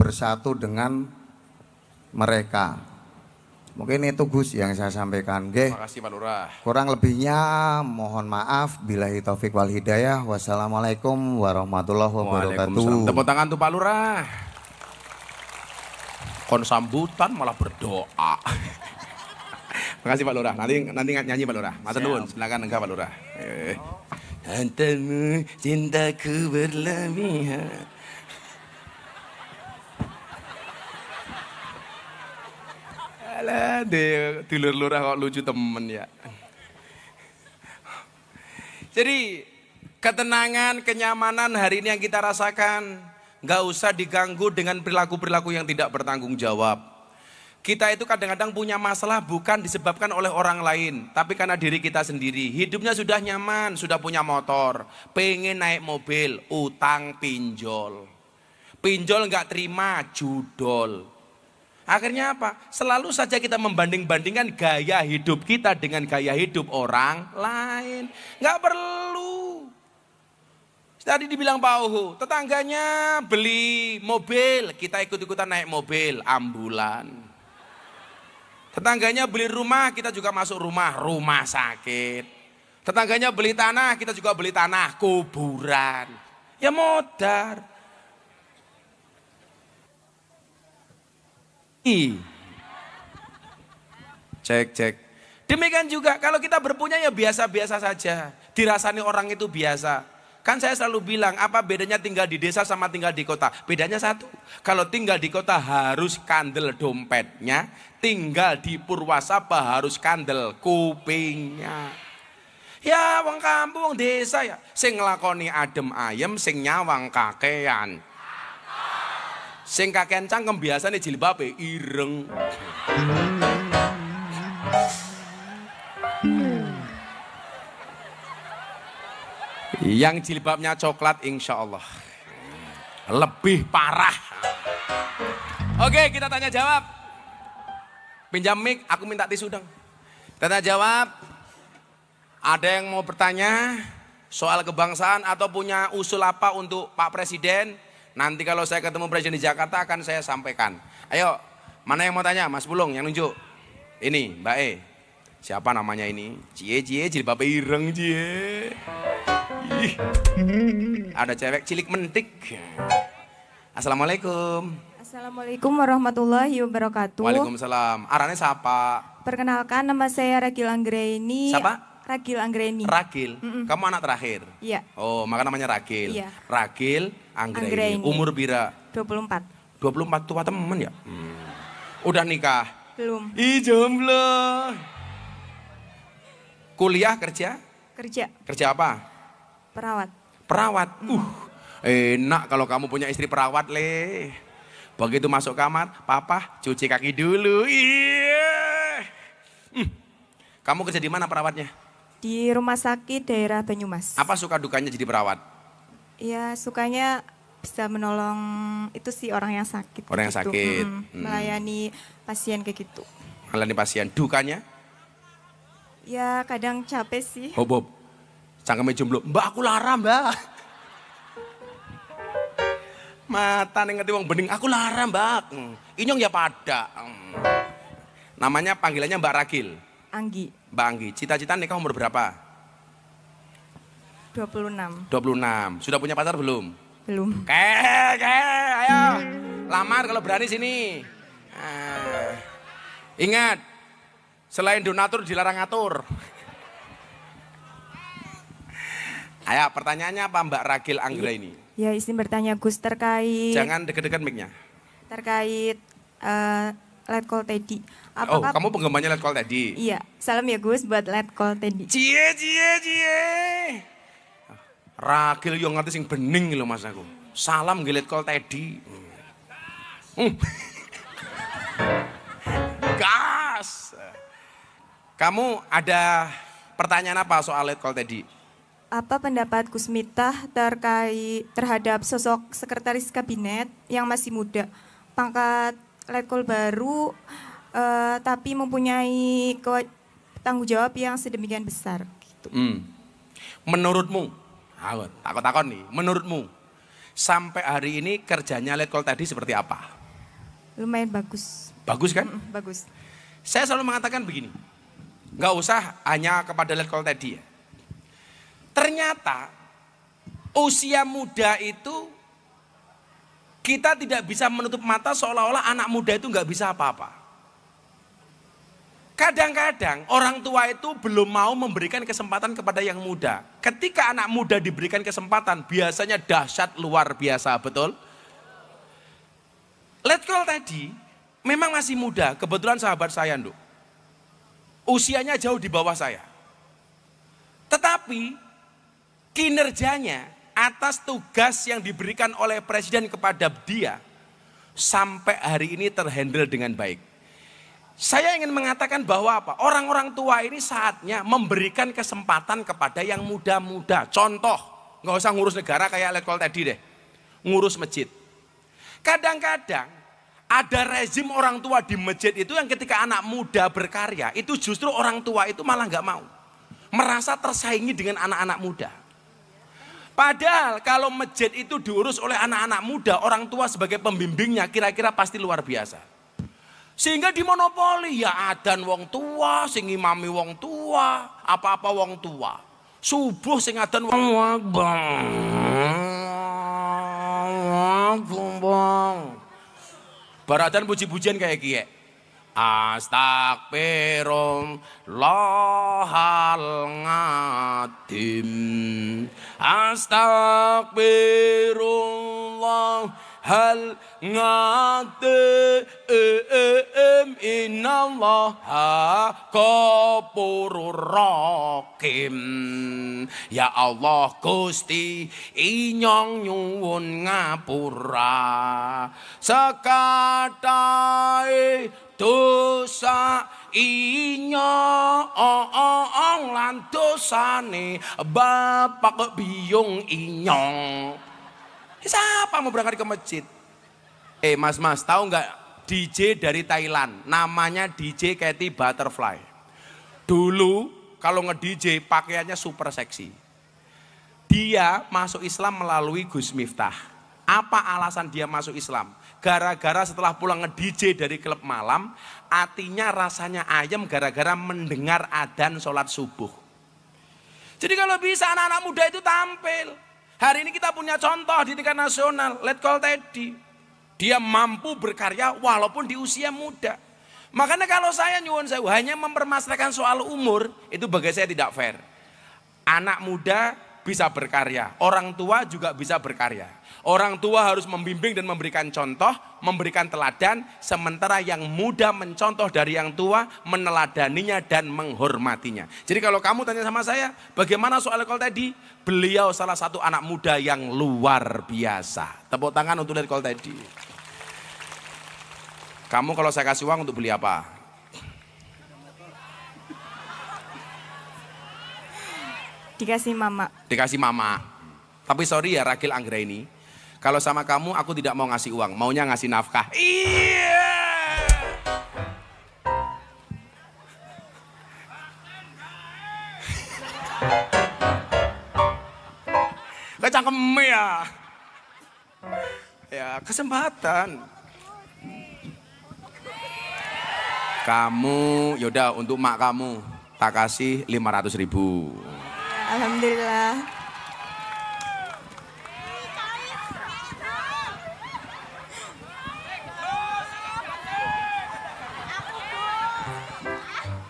bersatu dengan mereka. Mungkin itu Gus yang saya sampaikan, nggih. Terima kasih Pak Lurah. Kurang lebihnya mohon maaf. Billahi taufik wal hidayah. Wassalamualaikum warahmatullahi wabarakatuh. Waalaikumsalam. Tepuk tangan tuh Pak Lurah. Kon sambutan malah berdoa. Terima kasih Pak Lurah. Nanti nyanyi Pak Lurah. Matur nuwun. Silakan enggak Pak Lurah. Hantamu cintaku berlebihan. Alah, dulur lurah kok lucu temen ya. Jadi ketenangan, kenyamanan hari ini yang kita rasakan nggak usah diganggu dengan perilaku-perilaku yang tidak bertanggung jawab. Kita itu kadang-kadang punya masalah bukan disebabkan oleh orang lain, tapi karena diri kita sendiri. Hidupnya sudah nyaman, sudah punya motor, pengen naik mobil, utang pinjol. Pinjol nggak terima, judol. Akhirnya apa? Selalu saja kita membanding-bandingkan gaya hidup kita dengan gaya hidup orang lain. Nggak perlu. Tadi dibilang Pak Uhu, tetangganya beli mobil, kita ikut-ikutan naik mobil, ambulan. Tetangganya beli rumah, kita juga masuk rumah, rumah sakit. Tetangganya beli tanah, kita juga beli tanah, kuburan. Ya modar. Cek. Demikian juga kalau kita berpunya ya biasa-biasa saja. Dirasani orang itu biasa. Kan saya selalu bilang, apa bedanya tinggal di desa sama tinggal di kota? Bedanya satu, kalau tinggal di kota harus kandel dompetnya, tinggal di Purwasaba harus kandel kupingnya. Ya wong kampung, wong desa ya, sing nglakoni adem ayem, sing nyawang kakean. Sing kakean cangkem biasane jilbabe ireng. Yang jilbabnya coklat insya Allah lebih parah. Oke, kita tanya jawab. Pinjam mic, aku minta tisu dong. Tanya jawab. Ada yang mau bertanya soal kebangsaan atau punya usul apa untuk Pak Presiden? Nanti kalau saya ketemu Presiden di Jakarta akan saya sampaikan. Ayo, mana yang mau tanya? Mas Bulung yang nunjuk. Ini, Mbak E. Siapa namanya ini? Cie, jilbab ireng, cie. Ih. Ada cewek cilik mentik. Assalamualaikum. Assalamualaikum warahmatullahi wabarakatuh. Waalaikumsalam. Arane siapa? Perkenalkan, nama saya Ragil Anggreni. Siapa? Ragil Anggreni. Ragil. Kamu anak terakhir? Iya. Oh, maka namanya Ragil. Iya. Ragil Anggreni. Anggreni. Umur bira? 24. 24 tua temen ya? Udah nikah? Belum. Ih, jomblo. Kuliah, kerja? Kerja. Kerja apa? Perawat. Perawat. Enak kalau kamu punya istri perawat, Le. Begitu masuk kamar, papa cuci kaki dulu. Iya. Kamu kerja di mana perawatnya? Di rumah sakit daerah Banyumas. Apa suka dukanya jadi perawat? Ya, sukanya bisa menolong itu sih orang yang sakit. Orang yang gitu. sakit. Melayani pasien kayak gitu. Melayani pasien. Dukanya? Ya, kadang capek sih. Bob. Cangkeme jomblo. Mbak, aku lara, Mbak. Mata ngerti wong bening, aku lara, Mbak. Inyong ya pada. Namanya panggilannya Mbak Ragil. Anggi. Mbak Anggi. Cita-cita nikah umur berapa? 26. 26. Sudah punya pacar belum? Belum. Ayo. Lamar kalau berani sini. Ingat, selain donatur dilarang ngatur. Ayo, pertanyaannya apa Mbak Ragil Anggreni? Ya, izin bertanya Gus terkait Jangan deket-deket mic-nya. terkait Letkol Teddy. Oh, kamu penggemarnya Letkol tadi? Iya, salam ya Gus buat Letkol Teddy. Cie. Ragil yang ngerti sing bening lho Mas aku. Salam nggih Letkol tadi. Gas. Kamu ada pertanyaan apa soal Letkol tadi? Apa pendapat Gus Miftah terhadap sosok sekretaris kabinet yang masih muda, pangkat Letkol baru, tapi mempunyai tanggung jawab yang sedemikian besar? Gitu. Menurutmu, takut-takut nih, menurutmu sampai hari ini kerjanya Letkol tadi seperti apa? Lumayan bagus. Bagus kan? Bagus. Saya selalu mengatakan begini, nggak usah hanya kepada Letkol tadi ya. Ternyata usia muda itu kita tidak bisa menutup mata seolah-olah anak muda itu nggak bisa apa-apa. Kadang-kadang orang tua itu belum mau memberikan kesempatan kepada yang muda. Ketika anak muda diberikan kesempatan biasanya dahsyat luar biasa, betul? Letkol tadi memang masih muda, kebetulan sahabat saya Nduk. Usianya jauh di bawah saya. Tetapi kinerjanya atas tugas yang diberikan oleh presiden kepada dia sampai hari ini terhandle dengan baik. Saya ingin mengatakan bahwa apa? Orang-orang tua ini saatnya memberikan kesempatan kepada yang muda-muda. Contoh, nggak usah ngurus negara kayak Letkol tadi deh, ngurus masjid. Kadang-kadang ada rezim orang tua di masjid itu yang ketika anak muda berkarya itu justru orang tua itu malah nggak mau, merasa tersaingi dengan anak-anak muda. Padahal kalau masjid itu diurus oleh anak-anak muda, orang tua sebagai pembimbingnya kira-kira pasti luar biasa. Sehingga dimonopoli, ya adzan wong tua, sing imami wong tua, apa-apa wong tua. Subuh sing adzan wong Baratan puji-pujian kayak kiye. Astagfirullahal-ngadim, astagfirullahal-ngadim, innallaha ghafurur rahim. Ya Allah Gusti, inyong nyuwun ngapura sekatahe dosa inyong lan dosane bapak biyung inyong. Siapa mau berangkat ke masjid? Mas, tahu nggak DJ dari Thailand? Namanya DJ Katy Butterfly. Dulu kalau nge-DJ pakaiannya super seksi. Dia masuk Islam melalui Gus Miftah. Apa alasan dia masuk Islam? Gara-gara setelah pulang nge-DJ dari klub malam, hatinya rasanya ayam gara-gara mendengar adzan sholat subuh. Jadi kalau bisa anak-anak muda itu tampil. Hari ini kita punya contoh di tingkat nasional, Letkol Teddy. Dia mampu berkarya walaupun di usia muda. Makanya kalau saya nyuwun sewu hanya mempermasalahkan soal umur, itu bagi saya tidak fair. Anak muda bisa berkarya, orang tua juga bisa berkarya. Orang tua harus membimbing dan memberikan contoh, memberikan teladan, sementara yang muda mencontoh dari yang tua, meneladaninya dan menghormatinya. Jadi kalau kamu tanya sama saya, bagaimana soal Letkol Teddy? Beliau salah satu anak muda yang luar biasa. Tepuk tangan untuk Letkol Teddy. Kamu kalau saya kasih uang untuk beli apa? Dikasih mama. Dikasih mama. Tapi sorry ya Ragil Anggraini, kalau sama kamu aku tidak mau ngasih uang, maunya ngasih nafkah. Iya. Kecangkem ya. Ya kesempatan. Kamu, yaudah untuk mak kamu tak kasih 500.000. Alhamdulillah.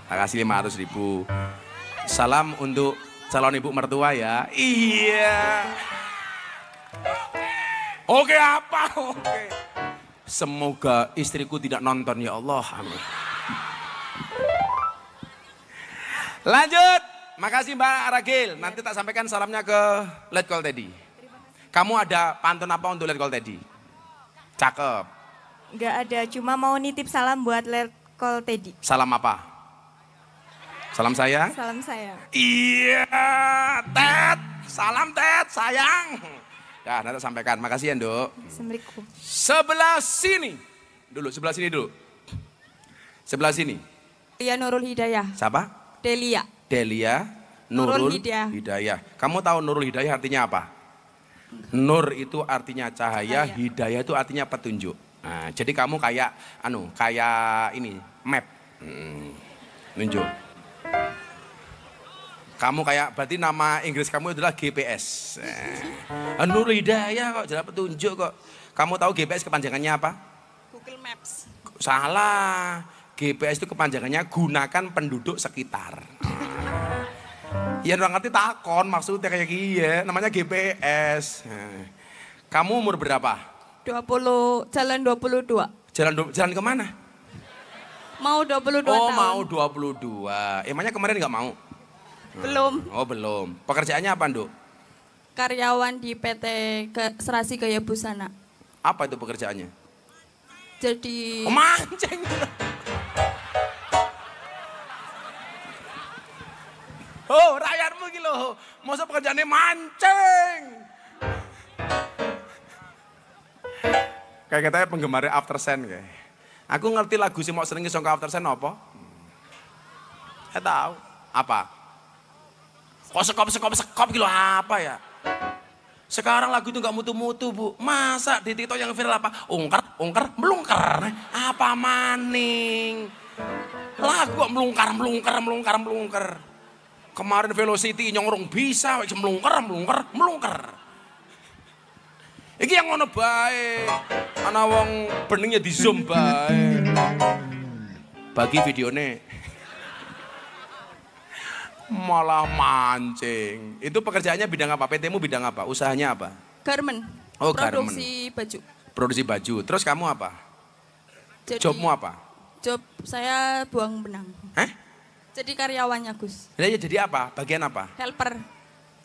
Tak kasih 500.000. Salam untuk calon ibu mertua ya. Iya. Oke apa? Oke. Semoga istriku tidak nonton ya Allah. Amin. Lanjut. Makasih Mbak Ragil. Nanti tak sampaikan salamnya ke Letkol Teddy. Kamu ada pantun apa untuk Letkol Teddy? Cakep. Nggak ada, cuma mau nitip salam buat Letkol Teddy. Salam apa? Salam saya? Salam saya. Iya, Ted. Salam Ted, sayang. Ya, nanti sampaikan. Makasih ya, Nduk. Assalamualaikum. Sebelah sini. Sebelah sini dulu. Sebelah sini. Delia Nurul Hidayah. Siapa? Delia. Delia Nurul Nurul Hidayah. Kamu tahu Nurul Hidayah artinya apa? Nur itu artinya cahaya, hidayah itu artinya petunjuk. Nah, jadi kamu kayak ini, map. Nunjuk. Kamu kayak, berarti nama Inggris kamu adalah GPS. Nurul Hidayah kok, jalan petunjuk kok. Kamu tahu GPS kepanjangannya apa? Google Maps. Salah. GPS itu kepanjangannya gunakan penduduk sekitar. Ya orang ngerti takon maksudnya kayak gini, namanya GPS. Kamu umur berapa? 20, jalan 22. Jalan kemana? Mau 22 Oh tahun. mau 22. Emangnya kemarin nggak mau? Belum. Oh belum. Pekerjaannya apa Nduk? Karyawan di PT Serasi Gaya Busana. Apa itu pekerjaannya? Jadi Oh, mancing. Oh rakyatmu gitu loh. Masa pekerjaannya mancing. Kayak katanya penggemar After Sen kayak. Aku ngerti lagu sih mau senengi songka After Sen apa? Saya tahu. Apa? Kok sekop gitu apa ya? Sekarang lagu itu nggak mutu-mutu bu. Masa di TikTok yang viral apa? Ungker, ungker, melungker. Apa maning? Lagu kok melungker, melungker, melungker, melungker. Kemarin Velocity nyongrong bisa, melungker, melungker, melungker. Iki yang ngono bae. Ana wong beningnya di zoom bae. Bagi videonya. Malah mancing. Itu pekerjaannya bidang apa? PT-mu bidang apa? Usahanya apa? Garmen. Oh, Produksi baju. Produksi baju. Terus kamu apa? Jadi, Jobmu apa? Job saya buang benang. Hah? Jadi karyawannya Gus. Ya jadi apa? Bagian apa? Helper.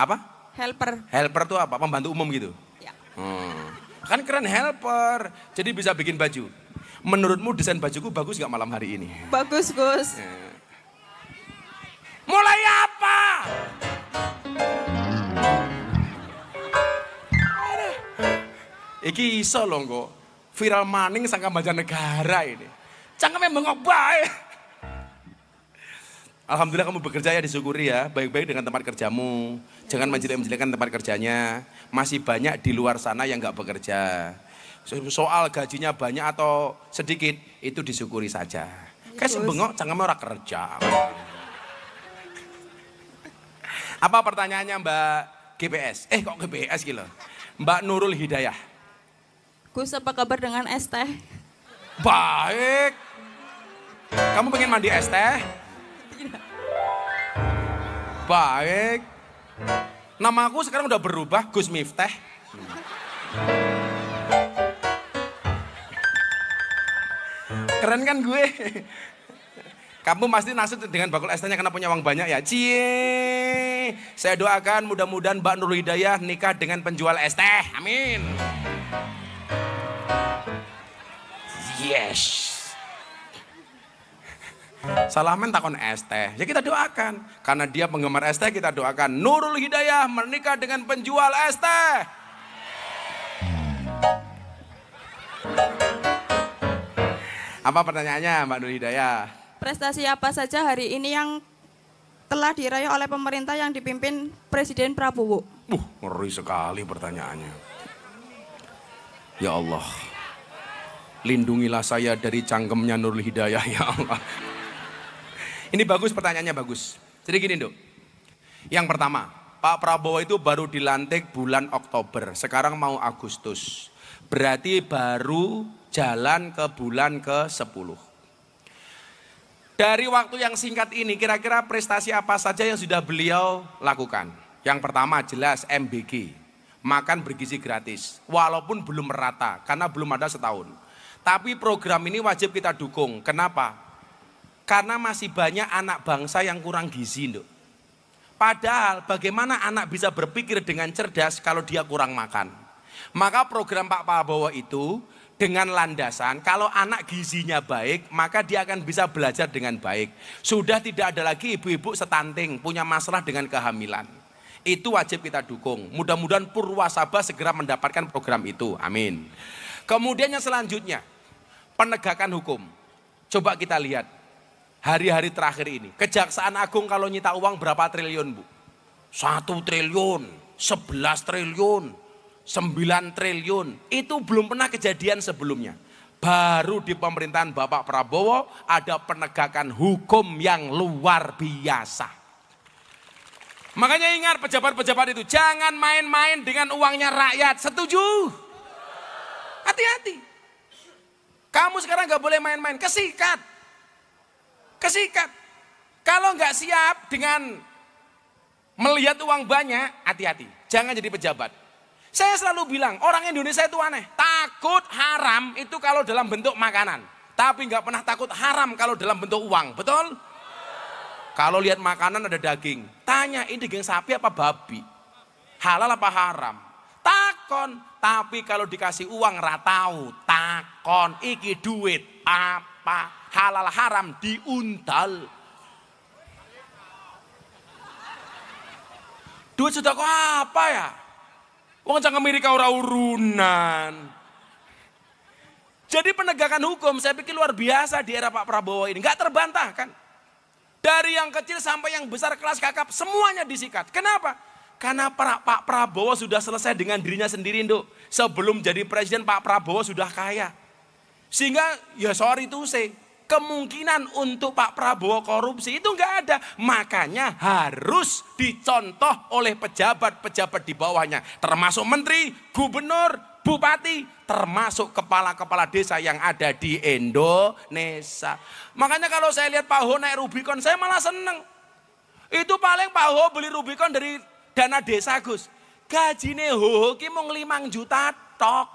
Apa? Helper. Helper tuh apa? Pembantu umum gitu? Ya. Kan keren helper. Jadi bisa bikin baju. Menurutmu desain bajuku bagus gak malam hari ini? Bagus Gus. Mulai apa? Iki iso loh kok. Viral maning sangka mancanegara ini. Cangkemnya bengok bae. Alhamdulillah kamu bekerja ya, disyukuri ya. Baik-baik dengan tempat kerjamu. Jangan menjelek-menjelekkan tempat kerjanya. Masih banyak di luar sana yang gak bekerja. Soal gajinya banyak atau sedikit, itu disyukuri saja. Kayak sebengok cangkemnya orang kerja. Apa pertanyaannya Mbak GPS? Kok GPS gitu? Mbak Nurul Hidayah. Gus, apa kabar dengan es teh? Baik. Kamu pengen mandi es teh? Baik. Nama aku sekarang udah berubah, Gus Miftah. Keren kan gue? Kamu pasti nasib dengan bakul es tehnya karena punya uang banyak ya. Cie. Saya doakan mudah-mudahan Mbak Nurul Hidayah nikah dengan penjual es teh. Amin. Yes. Salaman takon es teh. Ya kita doakan. Karena dia penggemar es teh, kita doakan Nurul Hidayah menikah dengan penjual es teh. Apa pertanyaannya Mbak Nurul Hidayah? Prestasi apa saja hari ini yang telah diraih oleh pemerintah yang dipimpin Presiden Prabowo? Ngeri sekali pertanyaannya. Ya Allah. Lindungilah saya dari cangkemnya Nurul Hidayah ya Allah. Ini bagus pertanyaannya bagus. Jadi gini Dok. Yang pertama, Pak Prabowo itu baru dilantik bulan Oktober. Sekarang mau Agustus. Berarti baru jalan ke bulan ke-10. Dari waktu yang singkat ini kira-kira prestasi apa saja yang sudah beliau lakukan? Yang pertama jelas MBG. Makan bergizi gratis. Walaupun belum merata karena belum ada setahun. Tapi program ini wajib kita dukung. Kenapa? Karena masih banyak anak bangsa yang kurang gizi, Nduk. Padahal bagaimana anak bisa berpikir dengan cerdas kalau dia kurang makan? Maka program Pak Prabowo itu dengan landasan kalau anak gizinya baik, maka dia akan bisa belajar dengan baik. Sudah tidak ada lagi ibu-ibu stunting, punya masalah dengan kehamilan. Itu wajib kita dukung. Mudah-mudahan Purwasaba segera mendapatkan program itu. Amin. Kemudian yang selanjutnya, penegakan hukum. Coba kita lihat hari-hari terakhir ini. Kejaksaan Agung kalau nyita uang berapa triliun, Bu? 1 triliun, 11 triliun, 9 triliun. Itu belum pernah kejadian sebelumnya. Baru di pemerintahan Bapak Prabowo ada penegakan hukum yang luar biasa. Makanya ingat pejabat-pejabat itu, jangan main-main dengan uangnya rakyat. Setuju? Hati-hati. Kamu sekarang gak boleh main-main, kesikat. Kesikat. Kalau nggak siap dengan melihat uang banyak, hati-hati. Jangan jadi pejabat. Saya selalu bilang, orang Indonesia itu aneh. Takut haram itu kalau dalam bentuk makanan. Tapi nggak pernah takut haram kalau dalam bentuk uang. Betul? Kalau lihat makanan ada daging. Tanya, ini daging sapi apa babi? Halal apa haram? Takon. Tapi kalau dikasih uang ratau. Takon, iki duit apa? Halal haram diuntal. Duit sudah kok apa ya? Wong jangan Amerika ora urunan. Jadi penegakan hukum saya pikir luar biasa di era Pak Prabowo ini. Nggak terbantahkan. Dari yang kecil sampai yang besar kelas kakap semuanya disikat. Kenapa? Karena Pak Prabowo sudah selesai dengan dirinya sendiri, Nduk. Sebelum jadi presiden Pak Prabowo sudah kaya. Sehingga ya sorry to say, kemungkinan untuk Pak Prabowo korupsi itu enggak ada. Makanya harus dicontoh oleh pejabat-pejabat di bawahnya. Termasuk menteri, gubernur, bupati, termasuk kepala-kepala desa yang ada di Indonesia. Makanya kalau saya lihat Pak Ho naik Rubicon, saya malah seneng. Itu paling Pak Ho beli Rubicon dari dana desa, Gus. Gajine Ho ki mung 5 juta tok.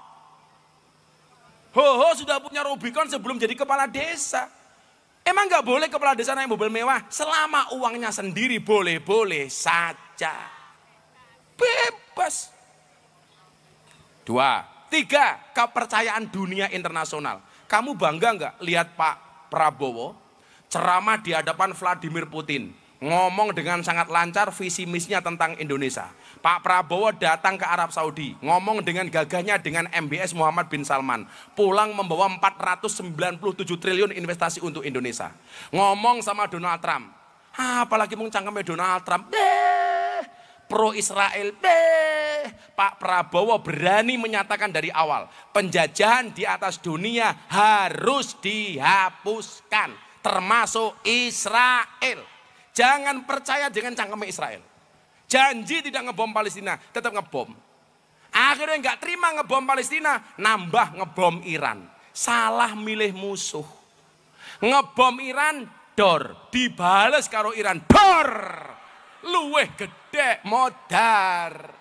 Ho sudah punya Rubicon sebelum jadi kepala desa. Emang nggak boleh kepala desa naik mobil mewah? Selama uangnya sendiri boleh-boleh saja. Bebas. 2, 3, kepercayaan dunia internasional. Kamu bangga nggak lihat Pak Prabowo ceramah di hadapan Vladimir Putin? Ngomong dengan sangat lancar visi misinya tentang Indonesia. Pak Prabowo datang ke Arab Saudi, ngomong dengan gagahnya dengan MBS Muhammad bin Salman. Pulang membawa 497 triliun investasi untuk Indonesia. Ngomong sama Donald Trump. Apalagi cangkemnya Donald Trump. Pro Israel. Pak Prabowo berani menyatakan dari awal, penjajahan di atas dunia harus dihapuskan, termasuk Israel. Jangan percaya dengan cangkeme Israel. Janji tidak ngebom Palestina, tetap ngebom. Akhirnya nggak terima ngebom Palestina, nambah ngebom Iran. Salah milih musuh. Ngebom Iran, dor. Dibales karo Iran, dor. Luweh gede, modar.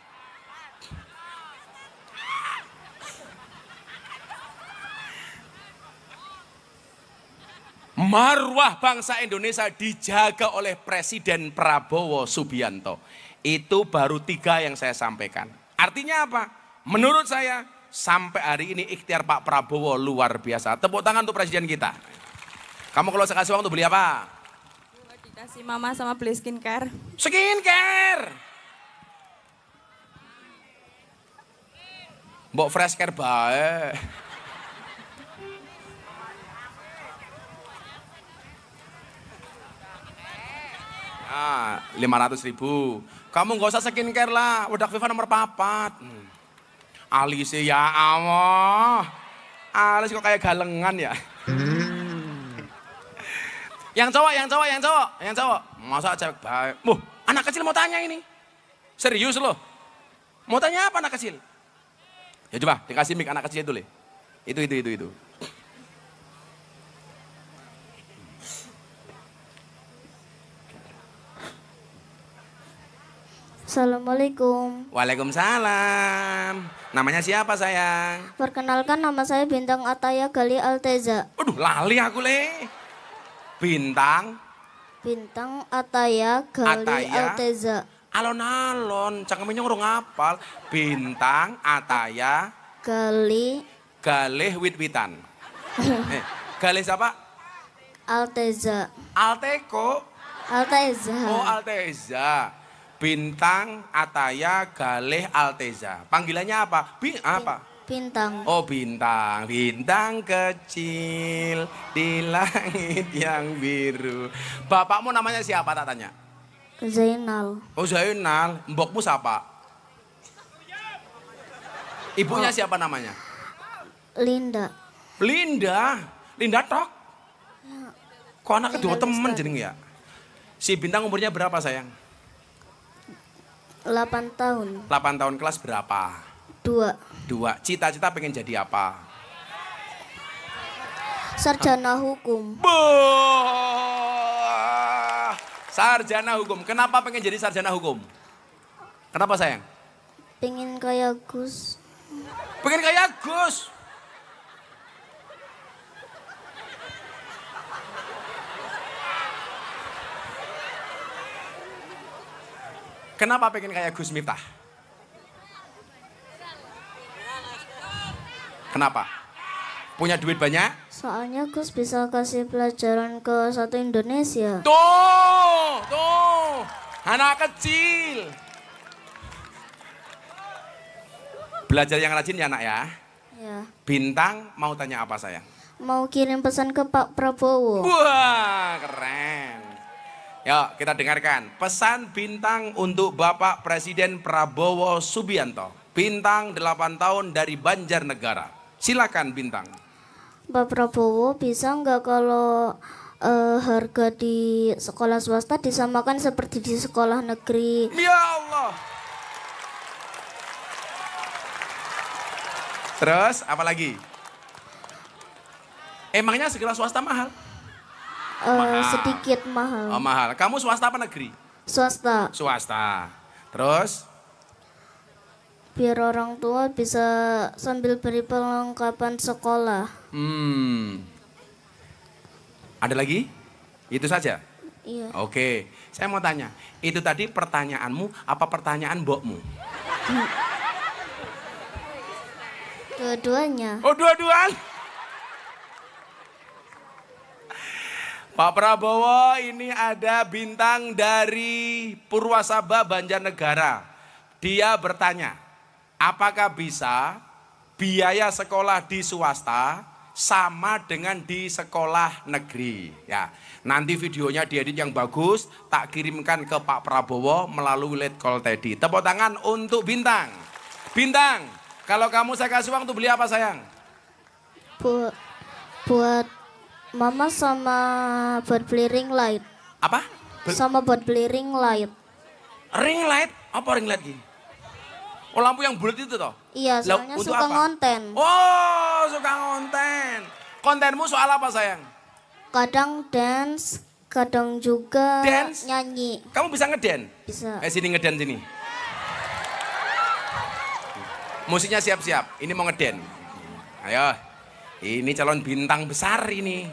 Marwah bangsa Indonesia dijaga oleh Presiden Prabowo Subianto. Itu baru 3 yang saya sampaikan. Artinya apa? Menurut saya sampai hari ini ikhtiar Pak Prabowo luar biasa. Tepuk tangan untuk presiden kita. Kamu kalau saya kasih uang untuk beli apa? Dikasih mama sama beli skincare. Skincare. Mbok fresh care bae. Ah, 500.000. Kamu nggak usah skincare lah, Wedak Viva nomor 4. Alis ya Allah. Alis kok kayak galengan ya. Yang cowok. Masa cewek baik. Anak kecil mau tanya ini. Serius loh. Mau tanya apa anak kecil? Ya coba dikasih mic anak kecil itu, Le. Itu. Assalamualaikum. Waalaikumsalam. Namanya siapa sayang? Perkenalkan, nama saya Bintang Ataya Gali Alteza. Aduh, lali aku, Le. Bintang Ataya Gali Ataya. Alteza. Alon-alon, cangkemnya ngurung apal. Bintang Ataya Gali Galih Wit-witan. Galih siapa? Alteza. Alteko. Alteza. Oh, Alteza. Bintang Ataya Galih Alteza. Panggilannya apa? Apa? Bintang. Oh, bintang. Bintang kecil di langit yang biru. Bapakmu namanya siapa tak tanya? Zainal. Oh, Zainal. Mbokmu siapa? Ibunya siapa namanya? Linda. Linda tok. Kok anak kedua Linda temen Lestari. jeneng ya? Si Bintang umurnya berapa sayang? 8 tahun. 8 tahun, kelas berapa? 2. 2. Cita-cita pengen jadi apa? Sarjana hukum. Sarjana hukum. Kenapa pengen jadi sarjana hukum? Kenapa sayang? Pengen kayak Gus. Pengen kayak Gus. Kenapa pengen kayak Gus Miftah? Kenapa? Punya duit banyak? Soalnya Gus bisa kasih pelajaran ke satu Indonesia. Tuh, anak kecil. Belajar yang rajin ya nak ya. Ya. Bintang mau tanya apa sayang? Mau kirim pesan ke Pak Prabowo. Wah, keren. Yuk kita dengarkan pesan bintang untuk Bapak Presiden Prabowo Subianto. Bintang 8 tahun dari Banjarnegara. Silakan bintang. Pak Prabowo, bisa nggak kalau harga di sekolah swasta disamakan seperti di sekolah negeri? Ya Allah. Terus apa lagi? Emangnya sekolah swasta mahal? Mahal. Sedikit mahal. Oh mahal. Kamu swasta apa negeri? Swasta, Swasta. Terus? biar orang tua bisa sambil beri perlengkapan sekolah. Ada lagi? Itu saja? Iya. Oke. Saya mau tanya. Itu tadi pertanyaanmu apa pertanyaan mbokmu? Dua-duanya. Oh dua-duaan? Pak Prabowo ini ada bintang dari Purwasaba Banjarnegara. Dia bertanya, apakah bisa biaya sekolah di swasta sama dengan di sekolah negeri? Ya, nanti videonya diedit yang bagus, tak kirimkan ke Pak Prabowo melalui lead call tadi. Tepuk tangan untuk bintang. Bintang, kalau kamu saya kasih uang untuk beli apa sayang? Buat mama sama buat beli ring light. Apa? Sama buat beli ring light. Ring light? Apa ring light gini? Oh lampu yang bulat itu toh? Iya, Lah, soalnya untuk suka apa? ngonten. Oh, suka ngonten. Kontenmu soal apa sayang? Kadang dance, kadang juga Dance? nyanyi. Kamu bisa ngeden? Bisa. Sini ngeden sini. Musiknya siap-siap. Ini mau ngeden. Ayo. Ini calon bintang besar ini.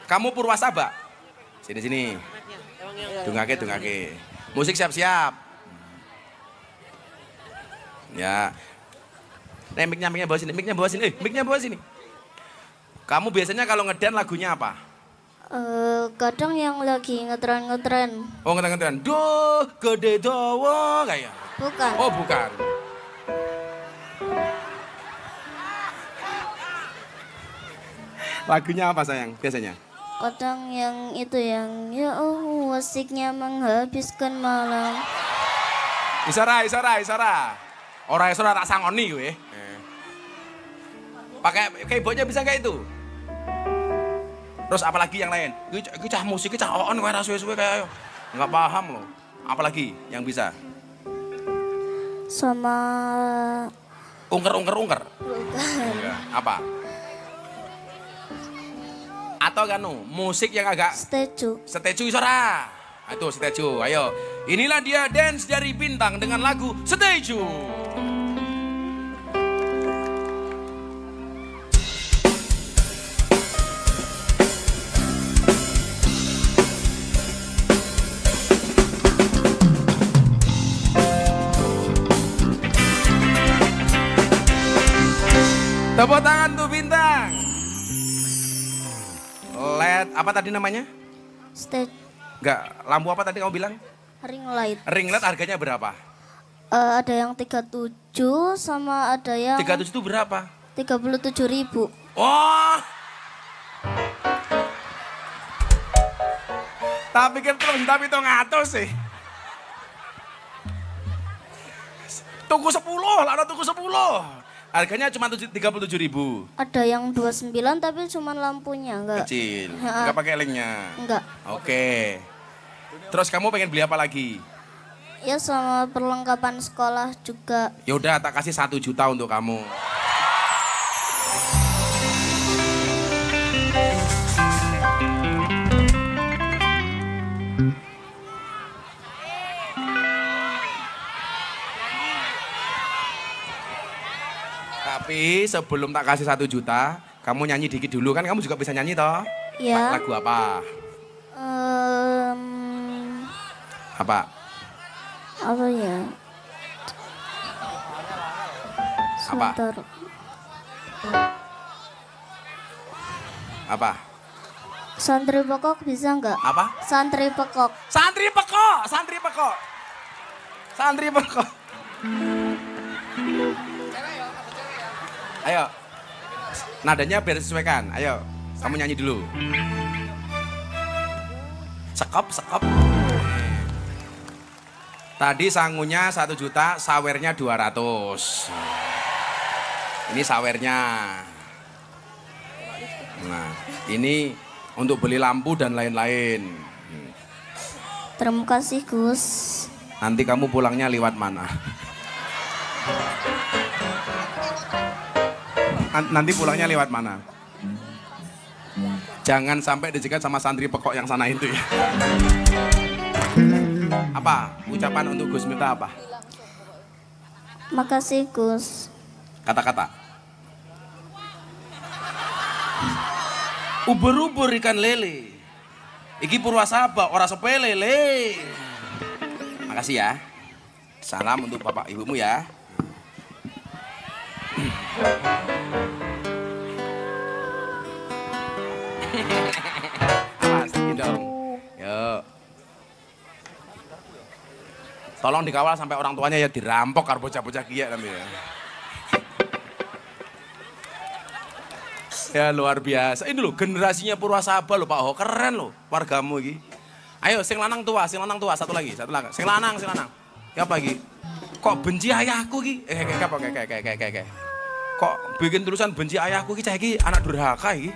Kamu Purwasaba? Sini. Dungake. Musik siap-siap. Ya. Miknya bawa sini. Miknya bawa sini. Kamu biasanya kalau ngeden lagunya apa? Kadang yang lagi ngetren. Oh ngetren. Duh, gede dawa kayak. Bukan. Oh bukan. Lagunya apa sayang biasanya? Kadang yang itu yang ya asiknya menghabiskan malam. Isara. Orang isara tak sangoni gue. Pakai keyboardnya bisa kayak itu. Terus apalagi yang lain? Iki cah musik, cah on kowe ra suwe-suwe kayak enggak paham loh. Apalagi yang bisa? Sama Ungker. bukan. Apa? Atau kanu, musik yang agak Statue. Seteju isora. Itu Seteju. Ayo. Inilah dia dance dari bintang dengan lagu Seteju. Tepuk tangan tuh bintang. LED apa tadi namanya? Enggak, lampu apa tadi kamu bilang? Ring light. Ring LED harganya berapa? Ada yang 37 sama ada yang 300 itu berapa? 37.000. Wah. Tapi kan terus tapi itu ngatur sih. Tuku 10, lah ada tuku 10. Harganya cuma 37.000. Ada yang 29 tapi cuma lampunya enggak. Kecil. Ha. Enggak pakai linknya. Enggak. Oke. Terus kamu pengen beli apa lagi? Ya sama perlengkapan sekolah juga. Ya udah tak kasih 1 juta untuk kamu. Tapi sebelum tak kasih 1 juta, kamu nyanyi dikit dulu kan kamu juga bisa nyanyi toh? Ya. Lagu apa? Apa? Apa ya? Apa? Sebentar. Apa? Santri pekok bisa enggak? Apa? Santri pekok. Santri pekok. Ayo. Nadanya biar disesuaikan. Ayo, kamu nyanyi dulu. Sekop. Tadi sangunya 1 juta, sawernya 200. Ini sawernya. Nah, ini untuk beli lampu dan lain-lain. Terima kasih Gus. Nanti kamu pulangnya lewat mana? Nanti pulangnya lewat mana? Jangan sampai dicegat sama santri pekok yang sana itu ya. Apa? Ucapan untuk Gus Miftah apa? Makasih Gus. Kata-kata. Ubur-ubur ikan lele. Iki Purwasaba, ora sepele le. Makasih ya. Salam untuk bapak ibumu ya. Mas, dong. Yuk. Tolong dikawal sampai orang tuanya ya dirampok karo bocah-bocah kiye nanti ya. Ya luar biasa. Ini loh generasinya Purwasaba loh Pak Ho, keren loh wargamu iki. Ayo sing lanang tua, satu lagi. Sing lanang. Ya apa iki? Kok benci ayahku iki? Kayak. Kok bikin tulisan benci ayahku iki cah iki anak durhaka iki.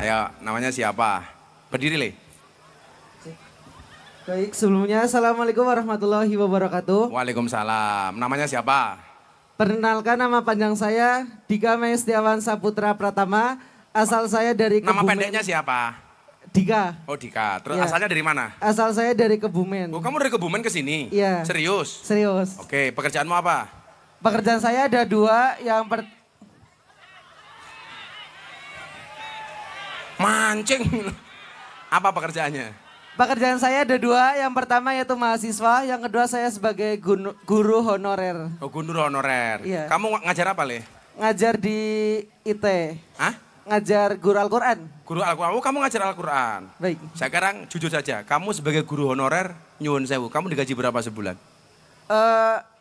Ayo, namanya siapa? Berdiri le. Baik, sebelumnya Assalamualaikum warahmatullahi wabarakatuh. Waalaikumsalam. Namanya siapa? Perkenalkan, nama panjang saya Dika Mestiawan Saputra Pratama. Asal saya dari Nama Kebumen. pendeknya siapa? Dika. Oh Dika. Terus Iya. asalnya dari mana? Asal saya dari Kebumen. Oh kamu dari Kebumen ke sini? Iya. Serius? Serius. Oke, pekerjaanmu apa? Pekerjaan saya ada 2. Mancing. Apa pekerjaannya? Pekerjaan saya ada 2. Yang pertama yaitu mahasiswa. Yang kedua saya sebagai guru honorer. Oh guru honorer. Iya. Kamu ngajar apa le? Ngajar di IT. Hah? Ngajar guru Al-Quran. Guru Al-Quran. Oh kamu ngajar Al-Quran. Baik. Sekarang jujur saja, kamu sebagai guru honorer, nyuwun sewu, kamu digaji berapa sebulan?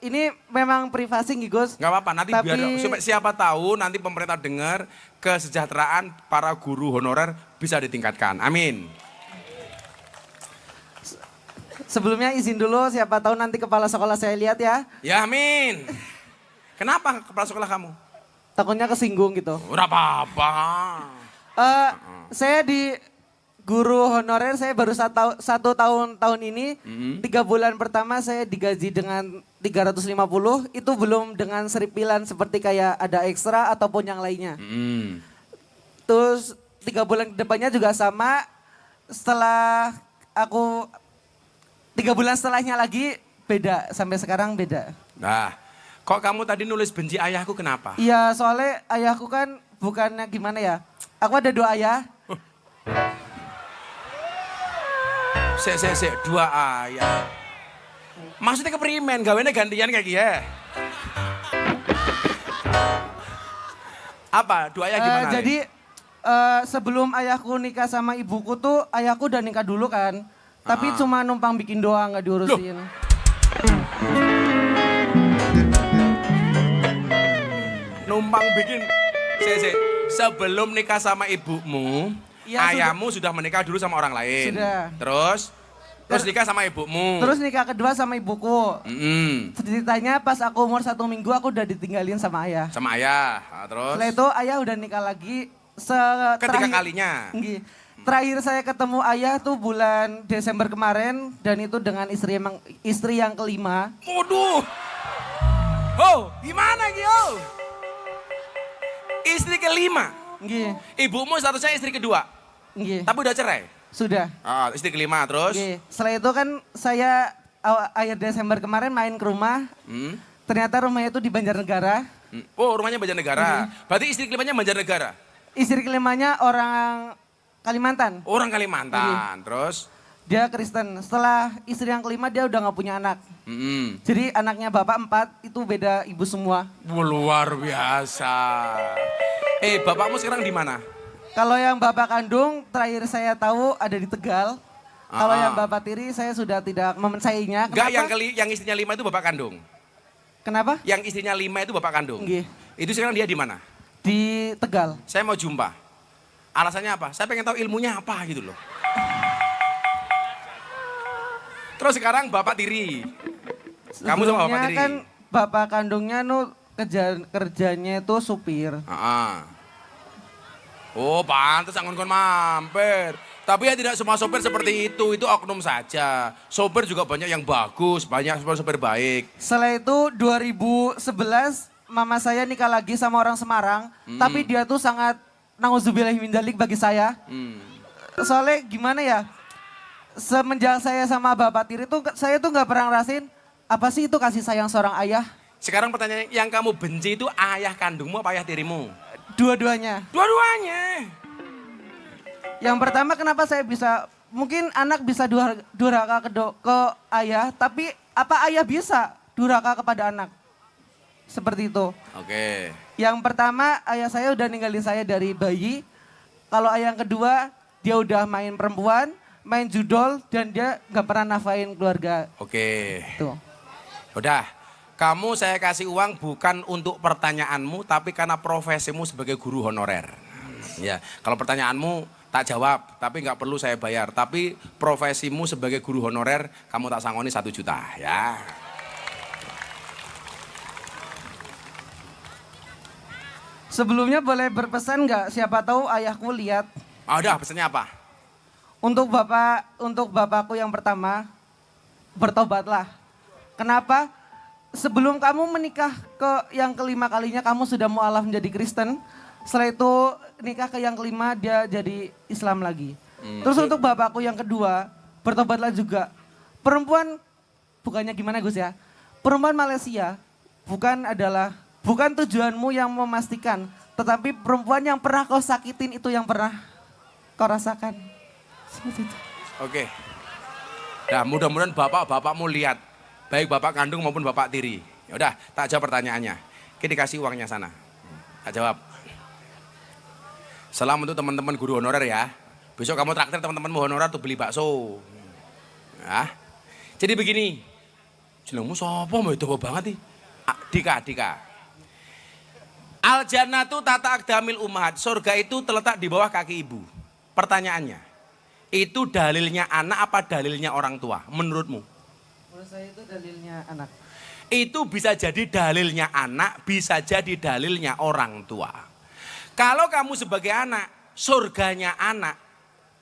Ini memang privasi nih Gus. Nggak apa-apa, nanti Tapi- biar supaya siapa tahu nanti pemerintah dengar kesejahteraan para guru honorer bisa ditingkatkan. Amin. Sebelumnya izin dulu, siapa tahu nanti kepala sekolah saya lihat ya. Ya amin. Kenapa kepala sekolah kamu? Takutnya kesinggung gitu. Ora apa-apa. Saya di guru honorer, saya baru 1 tahun ini. 3 bulan pertama saya digaji dengan 350, itu belum dengan seripilan seperti kayak ada ekstra ataupun yang lainnya. Terus 3 bulan depannya juga sama. Setelah aku 3 bulan setelahnya lagi beda, sampai sekarang beda. Nah, kok kamu tadi nulis benci ayahku kenapa? Iya, soalnya ayahku kan bukannya gimana ya. Aku ada 2 ayah. Sek, 2 ayah. Maksudnya keprimen, gawene gantian kayak gini ya? Apa? 2 ayah gimana? Le? Jadi sebelum ayahku nikah sama ibuku tuh ayahku udah nikah dulu kan. Tapi cuma numpang bikin doang, nggak diurusin. Numpang bikin. Sek, sebelum nikah sama ibumu, Iya, ayahmu sudah menikah dulu sama orang lain. Sudah. Terus nikah sama ibumu. Terus nikah kedua sama ibuku. Mm-mm. Ceritanya pas aku umur 1 minggu aku udah ditinggalin sama ayah. Sama ayah. Nah, terus Setelah itu ayah udah nikah lagi. ketiga kalinya. Nggih. Terakhir saya ketemu ayah tuh bulan Desember kemarin dan itu dengan istri yang kelima. Waduh. Oh, gimana Gio? Istri kelima. Nggih. Ibumu statusnya istri kedua. Nggih. Tapi udah cerai. Sudah. Ah, istri kelima terus. Nggih. Setelah itu kan saya akhir Desember kemarin main ke rumah. Hmm. Ternyata rumahnya itu di Banjarnegara. Oh, rumahnya Banjarnegara. Berarti istri kelimanya Banjarnegara. Istri kelimanya orang Kalimantan. Orang Kalimantan. Terus Dia Kristen. Setelah istri yang kelima dia udah nggak punya anak. Jadi anaknya bapak 4 itu beda ibu semua. Luar biasa. Bapakmu sekarang di mana? Kalau yang bapak kandung terakhir saya tahu ada di Tegal. Kalau yang bapak tiri saya sudah tidak memensainya. Enggak, Kenapa? yang istrinya 5 itu bapak kandung. Kenapa? Yang istrinya 5 itu bapak kandung. Nggih. Itu sekarang dia di mana? Di Tegal. Saya mau jumpa. Alasannya apa? Saya pengen tahu ilmunya apa gitu loh. Terus sekarang bapak tiri. Kamu sama bapak Sebelumnya tiri. kan bapak kandungnya kerjanya itu supir. Oh, pantas angon kon mampir. Tapi ya tidak semua sopir seperti itu oknum saja. Sopir juga banyak yang bagus, banyak sopir baik. Setelah itu 2011 mama saya nikah lagi sama orang Semarang, tapi dia tuh sangat nauzubillahi min dzalik bagi saya. Soalnya gimana ya? Semenjak saya sama bapak tiri tuh saya tuh nggak pernah ngerasain apa sih itu kasih sayang seorang ayah. Sekarang pertanyaan yang kamu benci itu ayah kandungmu apa ayah tirimu? Dua-duanya. Dua-duanya. Yang pertama kenapa saya bisa, mungkin anak bisa durhaka ke ayah, tapi apa ayah bisa durhaka kepada anak? Seperti itu. Oke. Yang pertama ayah saya udah ninggalin saya dari bayi. Kalau ayah yang kedua dia udah main perempuan, main judol, dan dia nggak pernah nafain keluarga. Oke. Tuh. Udah. Kamu saya kasih uang bukan untuk pertanyaanmu, tapi karena profesimu sebagai guru honorer. Ya, kalau pertanyaanmu tak jawab, tapi nggak perlu saya bayar. Tapi profesimu sebagai guru honorer, kamu tak sangoni 1 juta, ya. Sebelumnya boleh berpesan nggak? Siapa tahu ayahku lihat. Udah, pesannya apa? Untuk bapakku yang pertama, bertobatlah. Kenapa? Sebelum kamu menikah ke yang kelima kalinya, kamu sudah mualaf menjadi Kristen. Setelah itu nikah ke yang kelima, dia jadi Islam lagi. Terus untuk bapakku yang kedua, bertobatlah juga. Perempuan, bukannya gimana Gus ya? Perempuan Malaysia bukan tujuanmu yang memastikan, tetapi perempuan yang pernah kau sakitin itu yang pernah kau rasakan. Seperti itu. Oke. Nah, mudah-mudahan bapak-bapakmu lihat. Baik bapak kandung maupun bapak tiri. Ya udah, tak jawab pertanyaannya. Oke, dikasih uangnya sana. Tak jawab. Salam untuk teman-teman guru honorer ya. Besok kamu traktir teman-temanmu honorer tuh beli bakso. Ya. Jadi begini. Jenengmu sapa mbak itu banget nih? Dika. Al jannatu tata aqdamil ummahat. Surga itu terletak di bawah kaki ibu. Pertanyaannya, itu dalilnya anak apa dalilnya orang tua menurutmu? Menurut saya itu dalilnya anak. Itu bisa jadi dalilnya anak, bisa jadi dalilnya orang tua. Kalau kamu sebagai anak, surganya anak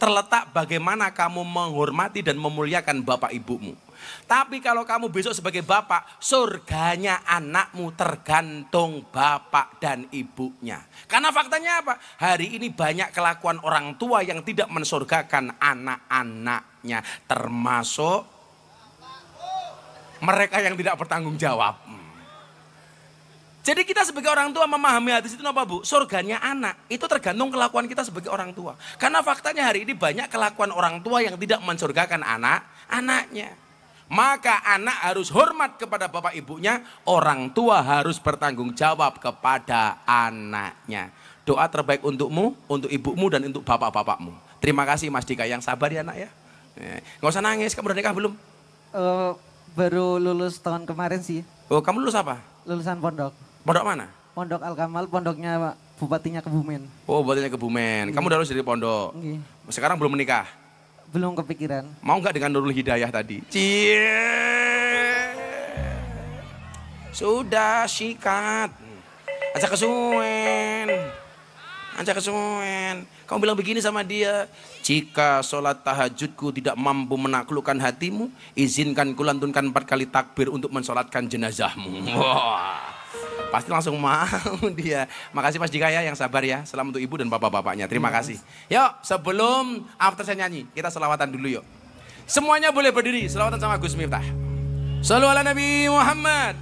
terletak bagaimana kamu menghormati dan memuliakan bapak ibumu. Tapi kalau kamu besok sebagai bapak, surganya anakmu tergantung bapak dan ibunya. Karena faktanya apa? Hari ini banyak kelakuan orang tua yang tidak mensurgakan anak-anaknya. Termasuk mereka yang tidak bertanggung jawab. Jadi kita sebagai orang tua memahami hadis itu apa Bu? Surganya anak, itu tergantung kelakuan kita sebagai orang tua. Karena faktanya hari ini banyak kelakuan orang tua yang tidak mensurgakan anak-anaknya. Maka anak harus hormat kepada bapak ibunya, orang tua harus bertanggung jawab kepada anaknya. Doa terbaik untukmu, untuk ibumu dan untuk bapak-bapakmu. Terima kasih Mas Dika, yang sabar ya nak ya. Nggak usah nangis, kamu udah nikah belum? Baru lulus tahun kemarin sih. Oh, kamu lulus apa? Lulusan pondok. Pondok mana? Pondok Al-Kamal, pondoknya bupatinya Kebumen. Oh, buatnya Kebumen. Kamu udah lulus dari pondok. Nggih. Sekarang belum menikah. Belum kepikiran. Mau nggak dengan Nurul Hidayah tadi? Cie. Sudah sikat. Ajak kesuwen. Kamu bilang begini sama dia. Jika sholat tahajudku tidak mampu menaklukkan hatimu, izinkan kulantunkan 4 kali takbir untuk mensolatkan jenazahmu. Wah, pasti langsung mau dia. Makasih Mas Dika ya, yang sabar ya. Salam untuk ibu dan bapak-bapaknya. Terima kasih. Yuk, sebelum after saya nyanyi, kita selawatan dulu yuk. Semuanya boleh berdiri, selawatan sama Gus Miftah. Shallu ala Nabi Muhammad.